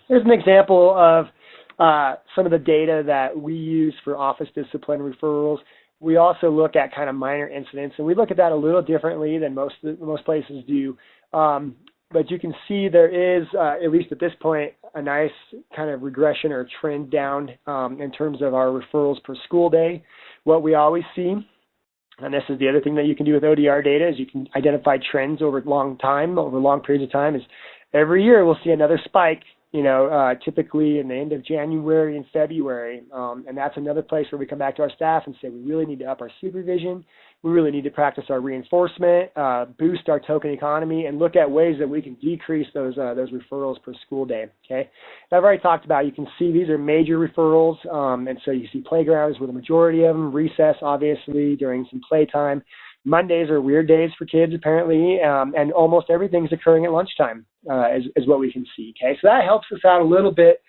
Here's an example of some of the data that we use for office discipline referrals. We also look at kind of minor incidents, and we look at that a little differently than most places do. But you can see there is, at least at this point, a nice kind of regression or trend down in terms of our referrals per school day. What we always see, and this is the other thing that you can do with ODR data, is you can identify trends over long periods of time, is every year we'll see another spike, you know, typically in the end of January and February. And that's another place where we come back to our staff and say we really need to up our supervision, we really need to practice our reinforcement, boost our token economy, and look at ways that we can decrease those referrals per school day, okay? I've already talked about, you can see these are major referrals, and so you see playgrounds with a majority of them, recess obviously during some playtime. Mondays are weird days for kids apparently, and almost everything's occurring at lunchtime is what we can see, okay? So that helps us out a little bit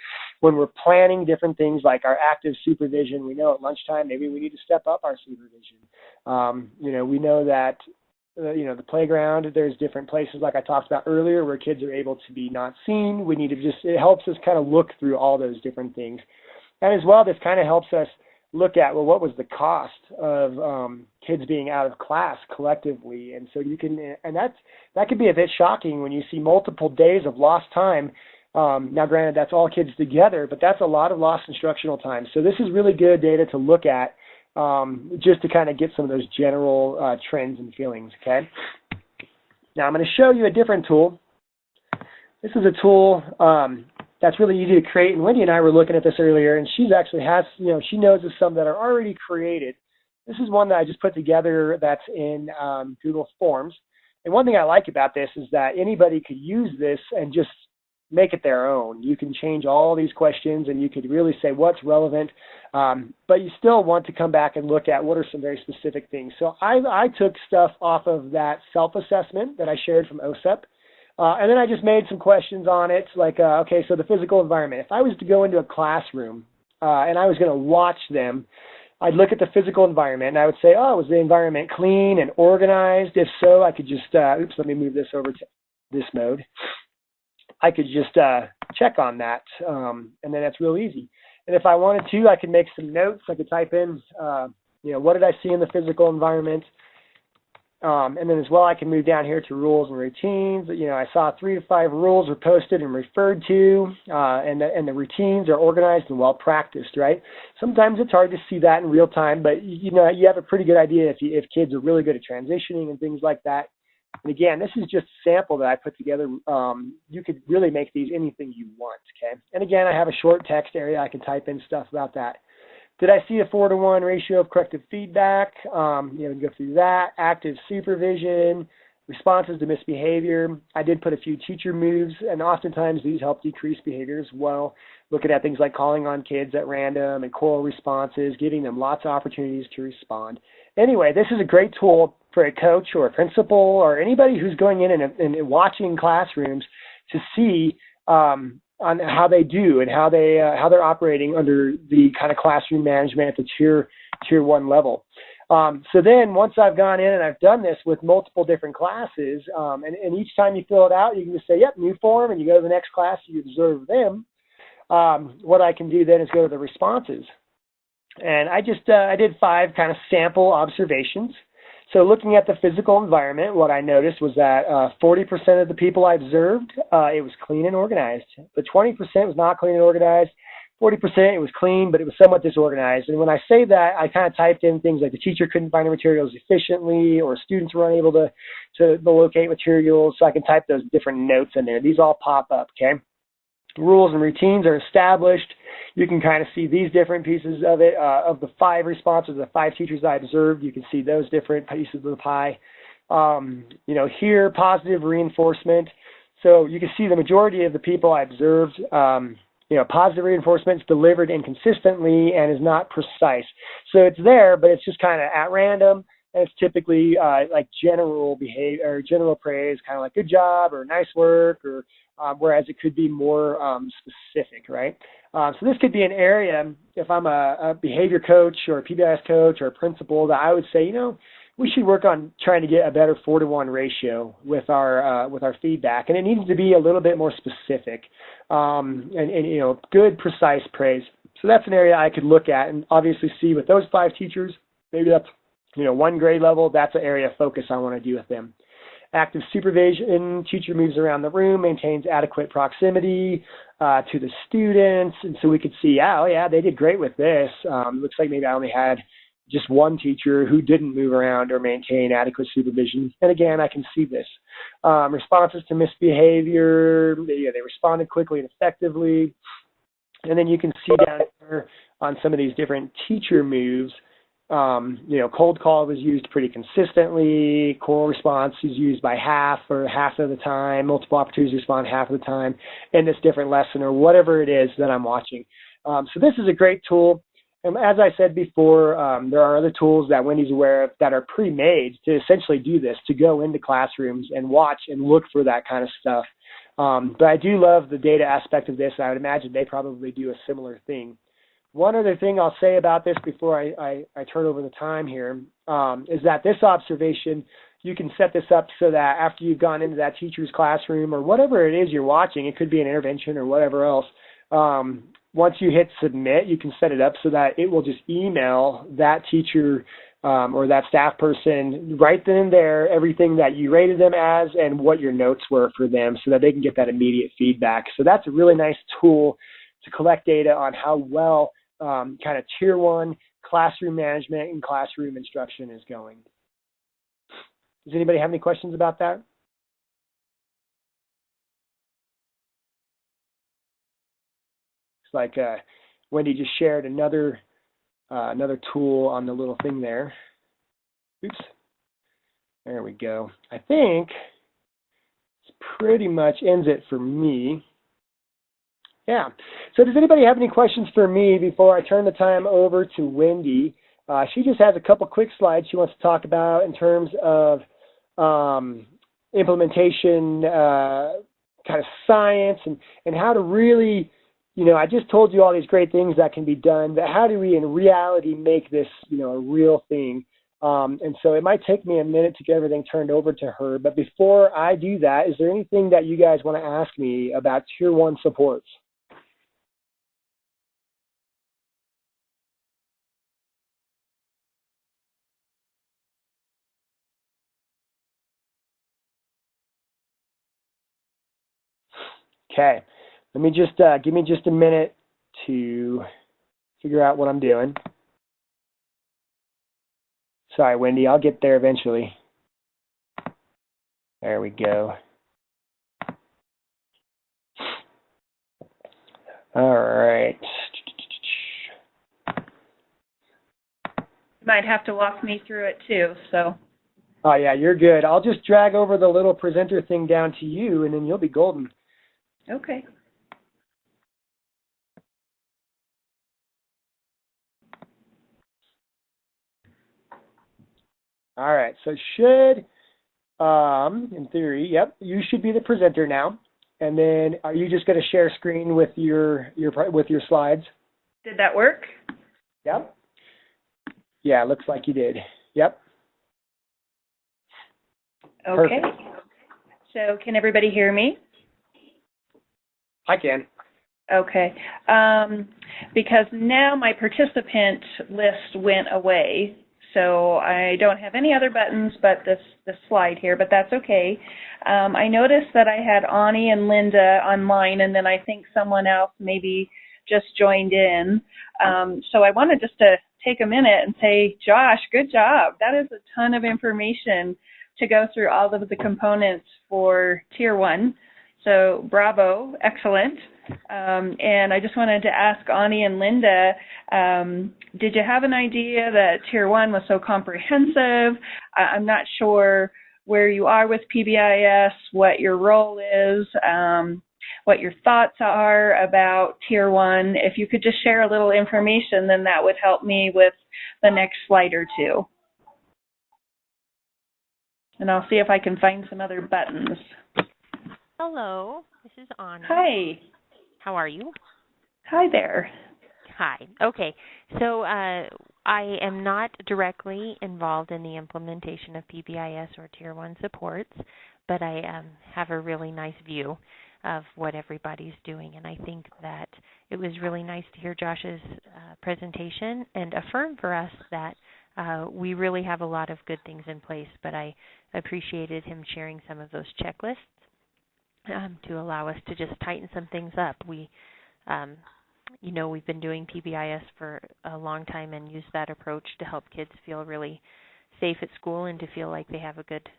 when we're planning different things like our active supervision. We know at lunchtime maybe we need to step up our supervision. You know, we know that you know, the playground, there's different places like I talked about earlier where kids are able to be not seen. We need to just, it helps us kind of look through all those different things. And as well, this kind of helps us look at, well, what was the cost of kids being out of class collectively? And so you can, and that could be a bit shocking when you see multiple days of lost time. Now, granted, that's all kids together, but that's a lot of lost instructional time. So this is really good data to look at just to kind of get some of those general trends and feelings, okay? Now, I'm going to show you a different tool. This is a tool that's really easy to create, and Wendy and I were looking at this earlier, and she's actually has, you know, she knows of some that are already created. This is one that I just put together that's in Google Forms. And one thing I like about this is that anybody could use this and just make it their own. You can change all these questions and you could really say what's relevant, but you still want to come back and look at what are some very specific things. So I took stuff off of that self-assessment that I shared from OSEP, and then I just made some questions on it, like, okay, so the physical environment. If I was to go into a classroom and I was going to watch them, I'd look at the physical environment and I would say, oh, was the environment clean and organized? If so, I could just, oops, let me move this over to this mode. I could just check on that, and then that's real easy. And if I wanted to, I could make some notes. I could type in, what did I see in the physical environment? And then as well, I can move down here to rules and routines. I saw 3 to 5 rules were posted and referred to, and the routines are organized and well practiced, right? Sometimes it's hard to see that in real time, but you have a pretty good idea if kids are really good at transitioning and things like that. And again, this is just a sample that I put together. You could really make these anything you want, okay? And again, I have a short text area. I can type in stuff about that. Did I see a 4-to-1 ratio of corrective feedback? Go through that. Active supervision, responses to misbehavior. I did put a few teacher moves, and oftentimes these help decrease behavior as well. Looking at things like calling on kids at random and choral responses, giving them lots of opportunities to respond. Anyway, this is a great tool for a coach or a principal or anybody who's going in and watching classrooms to see on how they do and how they're operating under the kind of classroom management at the tier 1 level. So then once I've gone in and I've done this with multiple different classes, and each time you fill it out, you can just say, yep, new form, and you go to the next class, you observe them. What I can do then is go to the responses. And I did 5 kind of sample observations. So looking at the physical environment, what I noticed was that 40% of the people I observed, it was clean and organized. But 20% was not clean and organized. 40% it was clean, but it was somewhat disorganized. And when I say that, I kind of typed in things like the teacher couldn't find the materials efficiently, or students were unable to locate materials. So I can type those different notes in there. These all pop up, okay? Rules and routines are established. You can kind of see these different pieces of it. Of the 5 responses, the 5 teachers I observed, you can see those different pieces of the pie. Here, positive reinforcement. So you can see the majority of the people I observed, positive reinforcement is delivered inconsistently and is not precise. So it's there, but it's just kind of at random. And it's typically like general behavior or general praise, kind of like good job or nice work, or whereas it could be more specific, right? So this could be an area, if I'm a behavior coach or a PBIS coach or a principal, that I would say, we should work on trying to get a better 4-to-1 ratio with our feedback, and it needs to be a little bit more specific, and good, precise praise. So that's an area I could look at and obviously see with those 5 teachers. Maybe that's 1 grade level. That's an area of focus I want to do with them. Active supervision, teacher moves around the room, maintains adequate proximity to the students. And so we could see, oh yeah, they did great with this. Looks like maybe I only had just 1 teacher who didn't move around or maintain adequate supervision. And again, I can see this. Responses to misbehavior, they responded quickly and effectively. And then you can see down here on some of these different teacher moves, cold call was used pretty consistently. Choral response is used by half of the time. Multiple opportunities to respond half of the time in this different lesson or whatever it is that I'm watching. So this is a great tool. And as I said before, there are other tools that Wendy's aware of that are pre-made to essentially do this, to go into classrooms and watch and look for that kind of stuff. But I do love the data aspect of this. I would imagine they probably do a similar thing. One other thing I'll say about this before I turn over the time here is that this observation, you can set this up so that after you've gone into that teacher's classroom or whatever it is you're watching, it could be an intervention or whatever else, once you hit submit, you can set it up so that it will just email that teacher or that staff person right then and there everything that you rated them as and what your notes were for them so that they can get that immediate feedback. So that's a really nice tool to collect data on how well kind of tier 1 classroom management and classroom instruction is going. Does anybody have any questions about that? It's like Wendy just shared another tool on the little thing there. Oops. There we go. I think this pretty much ends it for me. Yeah. So does anybody have any questions for me before I turn the time over to Wendy? She just has a couple quick slides she wants to talk about in terms of implementation, kind of science, and how to really, I just told you all these great things that can be done, but how do we in reality make this, a real thing? And so it might take me a minute to get everything turned over to her, but before I do that, is there anything that you guys want to ask me about Tier 1 supports? Okay, let me just give me just a minute to figure out what I'm doing. Sorry, Wendy, I'll get there eventually. There we go. All right. You might have to walk me through it too, so. Oh yeah, you're good. I'll just drag over the little presenter thing down to you, and then you'll be golden. Okay. All right, so should, in theory, yep, you should be the presenter now. And then, are you just going to share screen with your slides? Did that work? Yep. Yeah, looks like you did. Yep. Okay. Perfect. So can everybody hear me? I can. Okay. Because now my participant list went away, so I don't have any other buttons but this slide here, but that's okay. I noticed that I had Ani and Linda online, and then I think someone else maybe just joined in. So I wanted just to take a minute and say, Josh, good job. That is a ton of information to go through all of the components for Tier 1. So bravo, excellent. And I just wanted to ask Ani and Linda, did you have an idea that Tier 1 was so comprehensive? I'm not sure where you are with PBIS, what your role is, what your thoughts are about Tier 1. If you could just share a little information, then that would help me with the next slide or two. And I'll see if I can find some other buttons. Hello, this is Ani. Hi. How are you? Hi there. Hi. Okay, so I am not directly involved in the implementation of PBIS or Tier 1 supports, but I have a really nice view of what everybody's doing, and I think that it was really nice to hear Josh's presentation and affirm for us that we really have a lot of good things in place, but I appreciated him sharing some of those checklists to allow us to just tighten some things up. We, we've been doing PBIS for a long time and use that approach to help kids feel really safe at school and to feel like they have a good,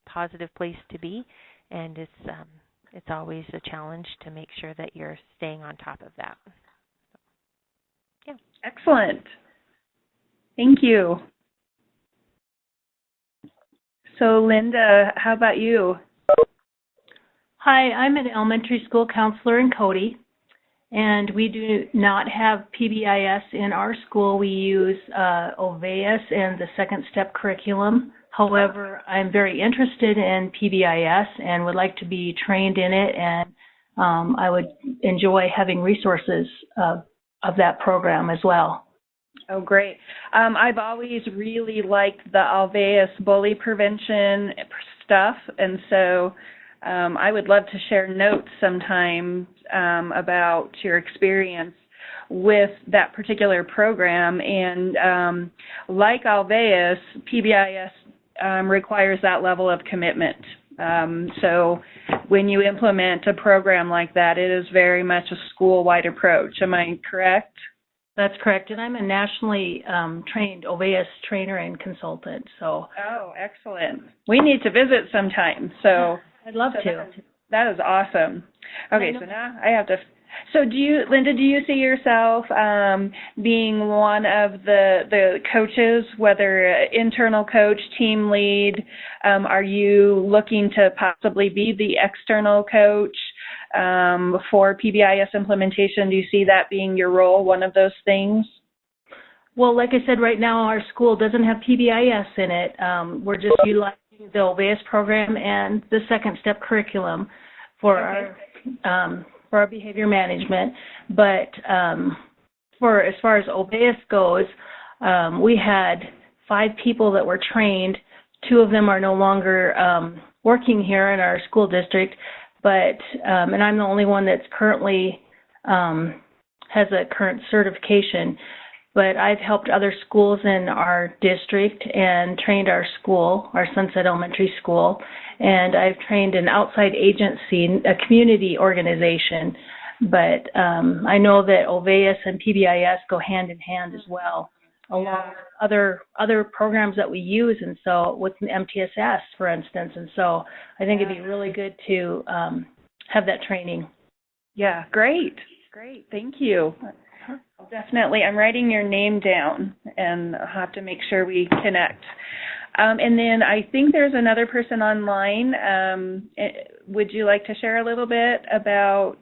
positive place to be. And it's always a challenge to make sure that you're staying on top of that. Yeah. Excellent. Thank you. So Linda, how about you? Hi, I'm an elementary school counselor in Cody, and we do not have PBIS in our school. We use OVEUS and the second step curriculum. However, I'm very interested in PBIS and would like to be trained in it, and I would enjoy having resources of that program as well. Oh, great. I've always really liked the OVEUS bully prevention stuff, and so I would love to share notes sometime about your experience with that particular program. And like OVEUS, PBIS requires that level of commitment. So when you implement a program like that, it is very much a school-wide approach. Am I correct? That's correct, and I'm a nationally trained OVEUS trainer and consultant. So. Oh, excellent. We need to visit sometime. So I'd love to. That is awesome. Okay, so now I have to. So Linda, do you see yourself being one of the coaches, whether internal coach, team lead? Are you looking to possibly be the external coach? for PBIS implementation? Do you see that being your role, one of those things? Well, like I said, right now our school doesn't have PBIS in it. We're just utilizing the OBEUS program and the second step curriculum for our behavior management. But for as far as OBEUS goes, we had 5 people that were trained. 2 of them are no longer working here in our school district, but and I'm the only one that's currently has a current certification. But I've helped other schools in our district and trained our school, our Sunset Elementary School, and I've trained an outside agency, a community organization. But I know that OBEUS and PBIS go hand in hand as well, along with other programs that we use, and so with MTSS, for instance. And so I think it'd be really good to have that training. Yeah, great. Thank you. Definitely. I'm writing your name down, and I'll have to make sure we connect. And then I think there's another person online. Would you like to share a little bit about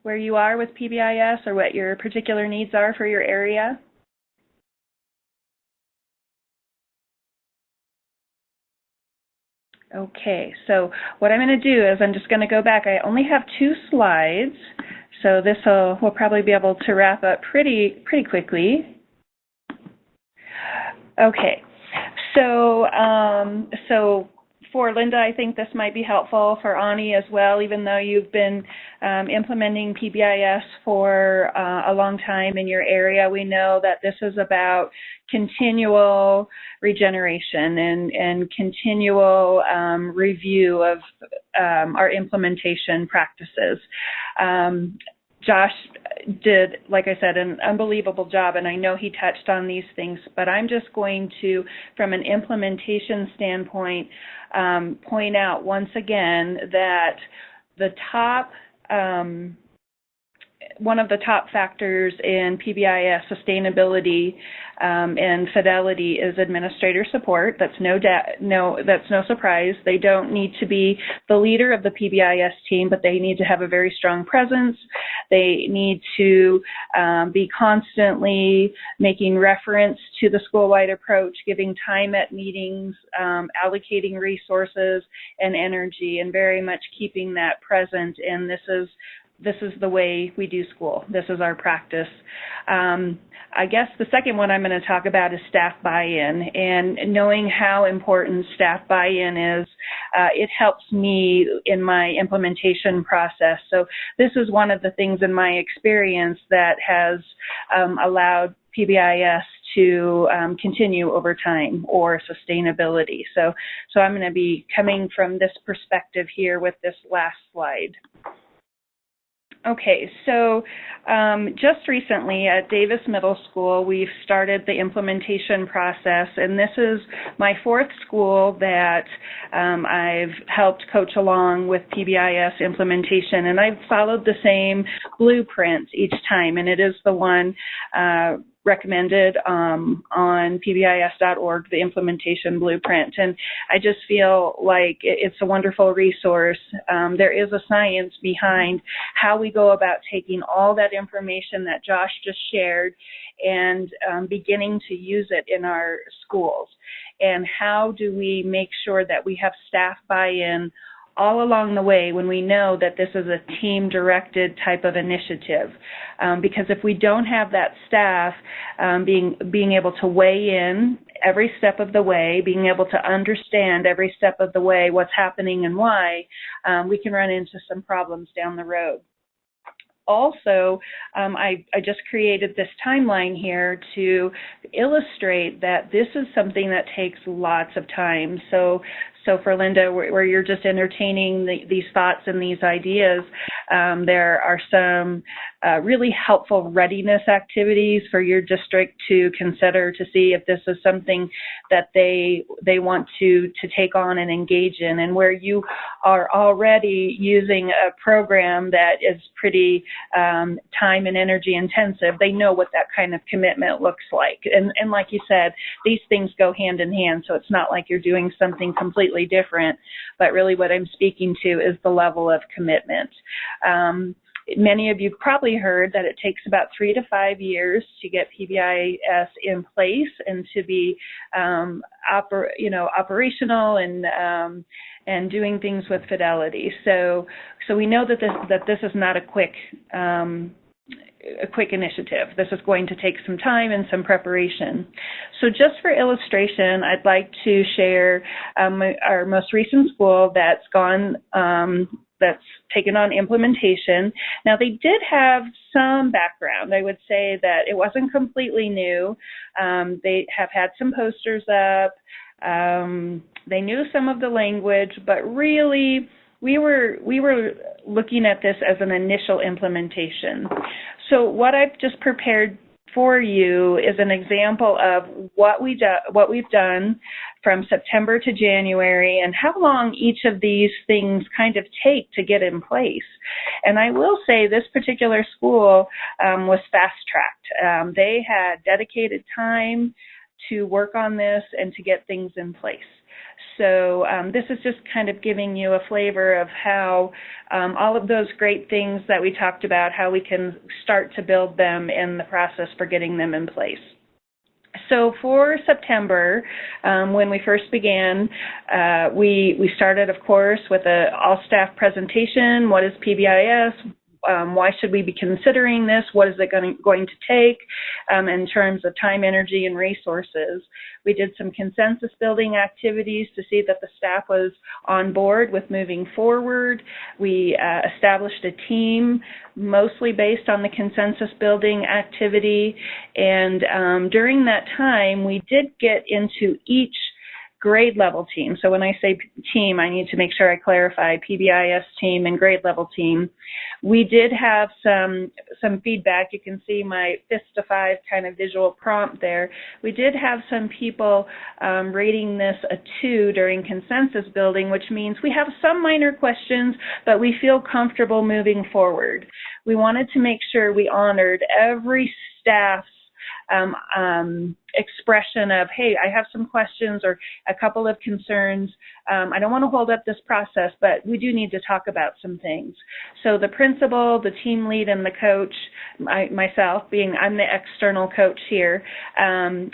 where you are with PBIS or what your particular needs are for your area? Okay, so what I'm going to do is I'm just going to go back. I only have 2 slides, so this we'll probably be able to wrap up pretty quickly. Okay, so for Linda, I think this might be helpful for Ani as well, even though you've been implementing PBIS for a long time in your area. We know that this is about continual regeneration and continual review of our implementation practices. Josh did, like I said, an unbelievable job, and I know he touched on these things, but I'm just going to, from an implementation standpoint, point out once again that the top, one of the top factors in PBIS sustainability and fidelity is administrator support. That's that's no surprise. They don't need to be the leader of the PBIS team, but they need to have a very strong presence. They need to be constantly making reference to the school-wide approach, giving time at meetings, allocating resources and energy, and very much keeping that present. And this is the way we do school. This is our practice. I guess the second one I'm going to talk about is staff buy-in, and knowing how important staff buy-in is, it helps me in my implementation process. So this is one of the things in my experience that has allowed PBIS to continue over time, or sustainability. So I'm going to be coming from this perspective here with this last slide. Okay, so just recently at Davis Middle School, we've started the implementation process, and this is my 4th school that I've helped coach along with PBIS implementation, and I've followed the same blueprint each time, and it is the one recommended on pbis.org, the implementation blueprint. And I just feel like it's a wonderful resource. There is a science behind how we go about taking all that information that Josh just shared and beginning to use it in our schools. And how do we make sure that we have staff buy-in all along the way when we know that this is a team-directed type of initiative. Because if we don't have that staff being able to weigh in every step of the way, being able to understand every step of the way what's happening and why, we can run into some problems down the road. Also, I just created this timeline here to illustrate that this is something that takes lots of time. So for Linda, where you're just entertaining these thoughts and these ideas, there are some really helpful readiness activities for your district to consider to see if this is something that they want to take on and engage in, and where you are already using a program that is pretty time and energy intensive, they know what that kind of commitment looks like. And like you said, these things go hand in hand, so it's not like you're doing something completely different, but really what I'm speaking to is the level of commitment. Many of you probably heard that it takes about 3 to 5 years to get PBIS in place and to be operational and doing things with fidelity. So we know that this is not a quick initiative. This is going to take some time and some preparation. So just for illustration, I'd like to share our most recent school that's taken on implementation. Now, they did have some background. I would say that it wasn't completely new. They have had some posters up. They knew some of the language, but really, we were looking at this as an initial implementation. So what I've just prepared for you is an example of what we've done from September to January and how long each of these things kind of take to get in place. And I will say this particular school was fast-tracked. They had dedicated time to work on this and to get things in place. So this is just kind of giving you a flavor of how all of those great things that we talked about, how we can start to build them in the process for getting them in place. So for September, when we first began, we started, of course, with an all-staff presentation. What is PBIS? Why should we be considering this? What is it going to take in terms of time, energy, and resources? We did some consensus building activities to see that the staff was on board with moving forward. We established a team mostly based on the consensus building activity. And during that time, we did get into each grade level team. So when I say team, I need to make sure I clarify PBIS team and grade level team. We did have some feedback. You can see my fist to 5 kind of visual prompt there. We did have some people rating this a 2 during consensus building, which means we have some minor questions, but we feel comfortable moving forward. We wanted to make sure we honored every staff's expression of, hey, I have some questions or a couple of concerns. I don't want to hold up this process, but we do need to talk about some things. So the principal, the team lead, and the coach, myself being, I'm the external coach here,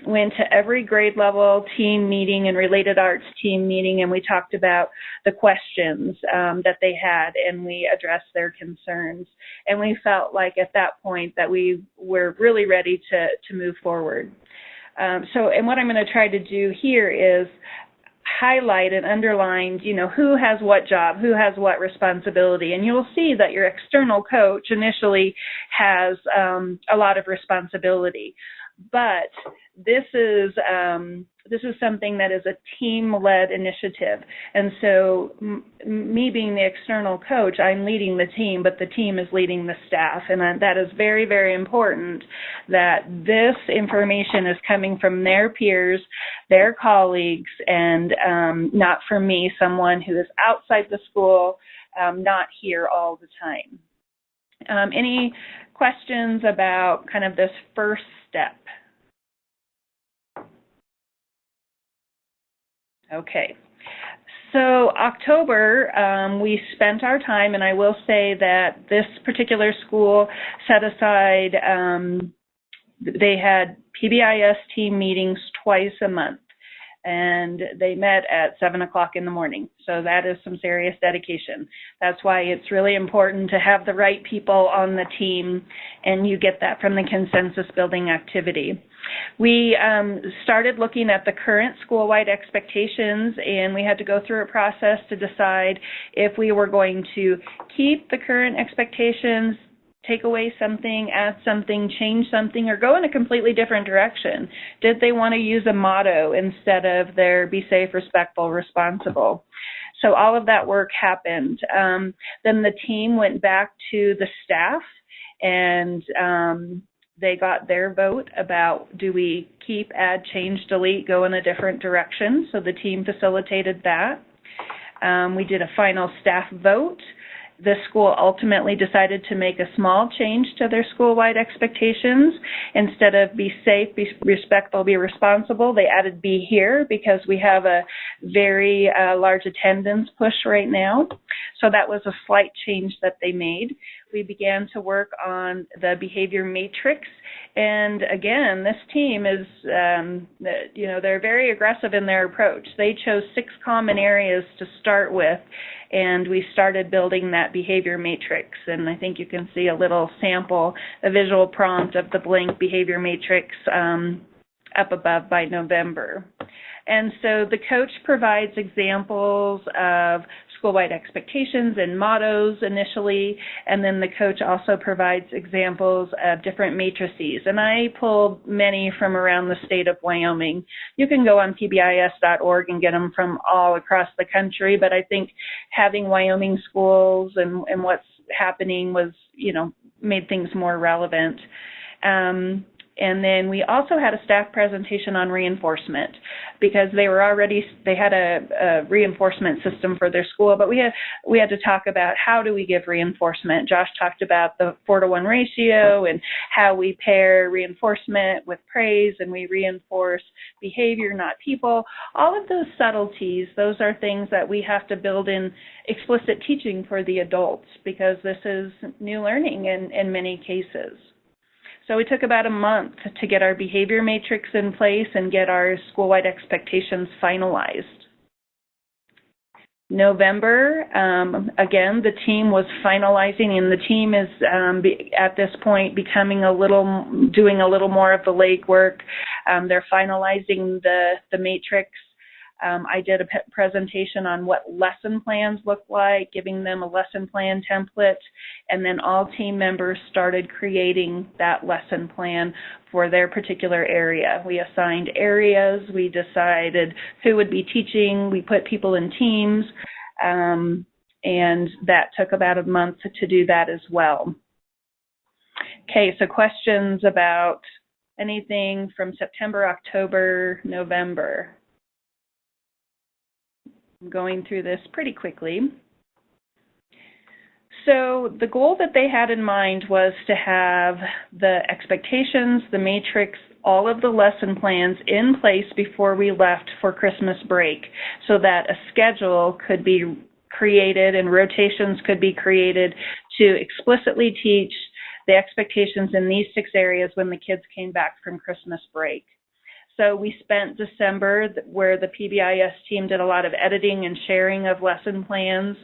went to every grade level team meeting and related arts team meeting, and we talked about the questions that they had, and we addressed their concerns. And we felt like at that point that we were really ready to move forward. And what I'm going to try to do here is highlight and underline, who has what job, who has what responsibility. And you'll see that your external coach initially has a lot of responsibility. But this is something that is a team-led initiative. And so me being the external coach, I'm leading the team, but the team is leading the staff. And that is very, very important that this information is coming from their peers, their colleagues, and not from me, someone who is outside the school, not here all the time. Any questions about kind of this first step? Okay. So October, we spent our time, and I will say that this particular school set aside, they had PBIS team meetings twice a month, and they met at 7 o'clock in the morning. So that is some serious dedication. That's why it's really important to have the right people on the team, and you get that from the consensus building activity. We started looking at the current school-wide expectations, and we had to go through a process to decide if we were going to keep the current expectations, take away something, add something, change something, or go in a completely different direction. Did they want to use a motto instead of their be safe, respectful, responsible? So all of that work happened. Then the team went back to the staff and they got their vote about, do we keep, add, change, delete, go in a different direction? So the team facilitated that. We did a final staff vote. The school ultimately decided to make a small change to their school-wide expectations. Instead of be safe, be respectful, be responsible, they added be here because we have a very large attendance push right now. So that was a slight change that they made. We began to work on the behavior matrix. And again, this team is, they're very aggressive in their approach. They chose 6 common areas to start with, and we started building that behavior matrix. And I think you can see a little sample, a visual prompt of the blank behavior matrix up above by November. And so the coach provides examples of school-wide expectations and mottos initially, and then the coach also provides examples of different matrices. And I pulled many from around the state of Wyoming. You can go on pbis.org and get them from all across the country, but I think having Wyoming schools and what's happening was, made things more relevant. And then we also had a staff presentation on reinforcement because they had a reinforcement system for their school, but we had to talk about how do we give reinforcement. Josh talked about the 4-to-1 ratio and how we pair reinforcement with praise, and we reinforce behavior, not people. All of those subtleties, those are things that we have to build in explicit teaching for the adults because this is new learning in many cases. So it took about a month to get our behavior matrix in place and get our school-wide expectations finalized. November, again, the team was finalizing, and the team is at this point doing a little more of the legwork. They're finalizing the matrix. I did a presentation on what lesson plans look like, giving them a lesson plan template, and then all team members started creating that lesson plan for their particular area. We assigned areas, we decided who would be teaching, we put people in teams, and that took about a month to do that as well. Okay, so questions about anything from September, October, November? I'm going through this pretty quickly. So the goal that they had in mind was to have the expectations, the matrix, all of the lesson plans in place before we left for Christmas break so that a schedule could be created and rotations could be created to explicitly teach the expectations in these 6 areas when the kids came back from Christmas break. So we spent December where the PBIS team did a lot of editing and sharing of lesson plans.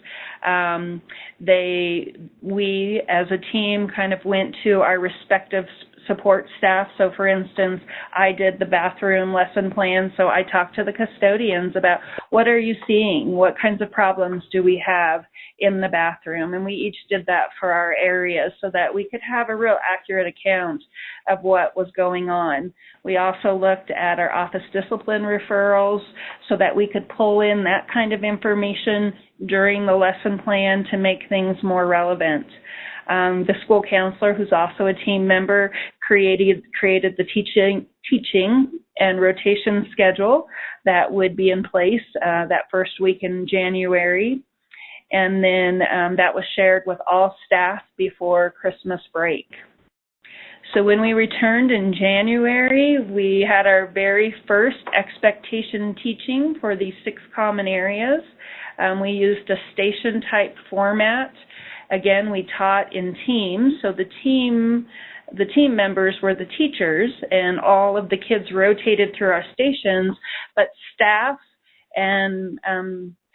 We as a team kind of went to our respective support staff. So for instance, I did the bathroom lesson plan, so I talked to the custodians about what are you seeing, what kinds of problems do we have in the bathroom, and we each did that for our areas so that we could have a real accurate account of what was going on. We also looked at our office discipline referrals so that we could pull in that kind of information during the lesson plan to make things more relevant. The school counselor, who's also a team member, created the teaching and rotation schedule that would be in place that first week in January. And then that was shared with all staff before Christmas break. So when we returned in January, we had our very first expectation teaching for these 6 common areas. We used a station type format. Again, we taught in teams, so the team members were the teachers, and all of the kids rotated through our stations, but staff and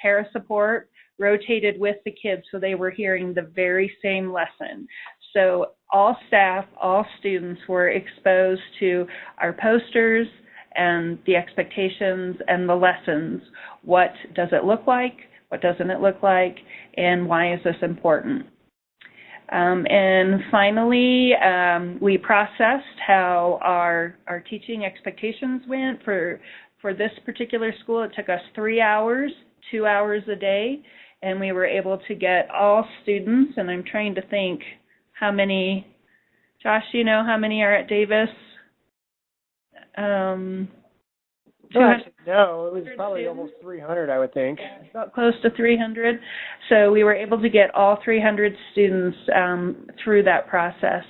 para support rotated with the kids, so they were hearing the very same lesson. So all staff, all students were exposed to our posters and the expectations and the lessons. What does it look like? What doesn't it look like? And why is this important? And finally, we processed how our teaching expectations went. For this particular school, it took us 3 hours, 2 hours a day, and we were able to get all students, and I'm trying to think how many Josh, do you know how many are at Davis? No, it was probably almost 300, I would think. About close to 300. So we were able to get all 300 students through that process.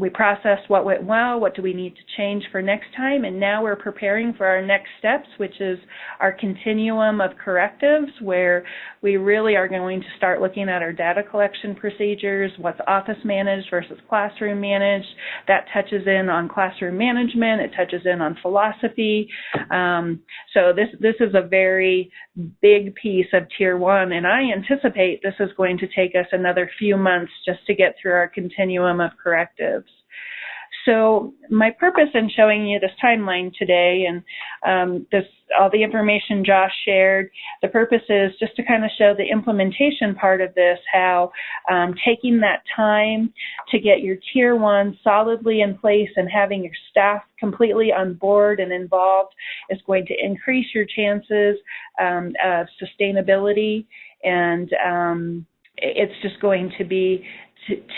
We processed what went well, what do we need to change for next time, and now we're preparing for our next steps, which is our continuum of correctives, where we really are going to start looking at our data collection procedures, what's office managed versus classroom managed. That touches in on classroom management, it touches in on philosophy. So this is a very big piece of Tier 1, and I anticipate this is going to take us another few months just to get through our continuum of correctives. So my purpose in showing you this timeline today and all the information Josh shared, the purpose is just to kind of show the implementation part of this, how taking that time to get your Tier 1 solidly in place and having your staff completely on board and involved is going to increase your chances of sustainability, and it's just going to be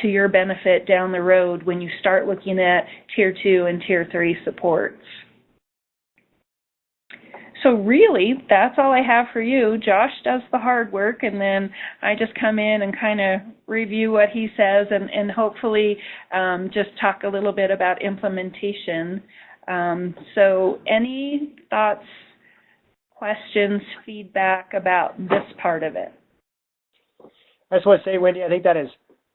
to your benefit down the road when you start looking at Tier 2 and Tier 3 supports. So really, that's all I have for you. Josh does the hard work, and then I just come in and kind of review what he says and hopefully just talk a little bit about implementation. So any thoughts, questions, feedback about this part of it? I just want to say, Wendy, I think that is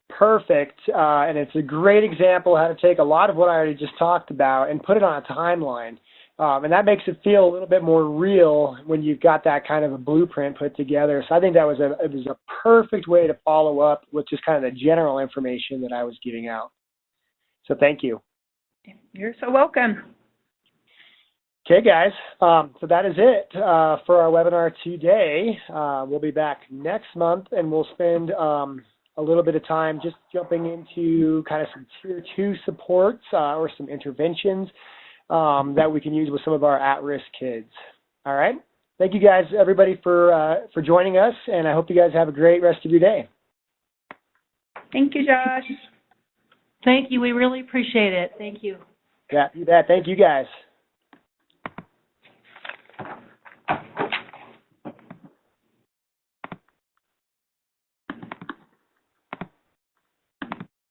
perfect, and it's a great example of how to take a lot of what I already just talked about and put it on a timeline. And that makes it feel a little bit more real when you've got that kind of a blueprint put together. So I think that was a perfect way to follow up with just kind of the general information that I was giving out. So thank you. You're so welcome. Okay, guys, so that is it for our webinar today. We'll be back next month, and we'll spend a little bit of time just jumping into kind of some Tier 2 supports or some interventions that we can use with some of our at-risk kids. All right? Thank you guys, everybody, for joining us, and I hope you guys have a great rest of your day. Thank you, Josh. Thank you. We really appreciate it. Thank you. Yeah, you bet. Thank you, guys.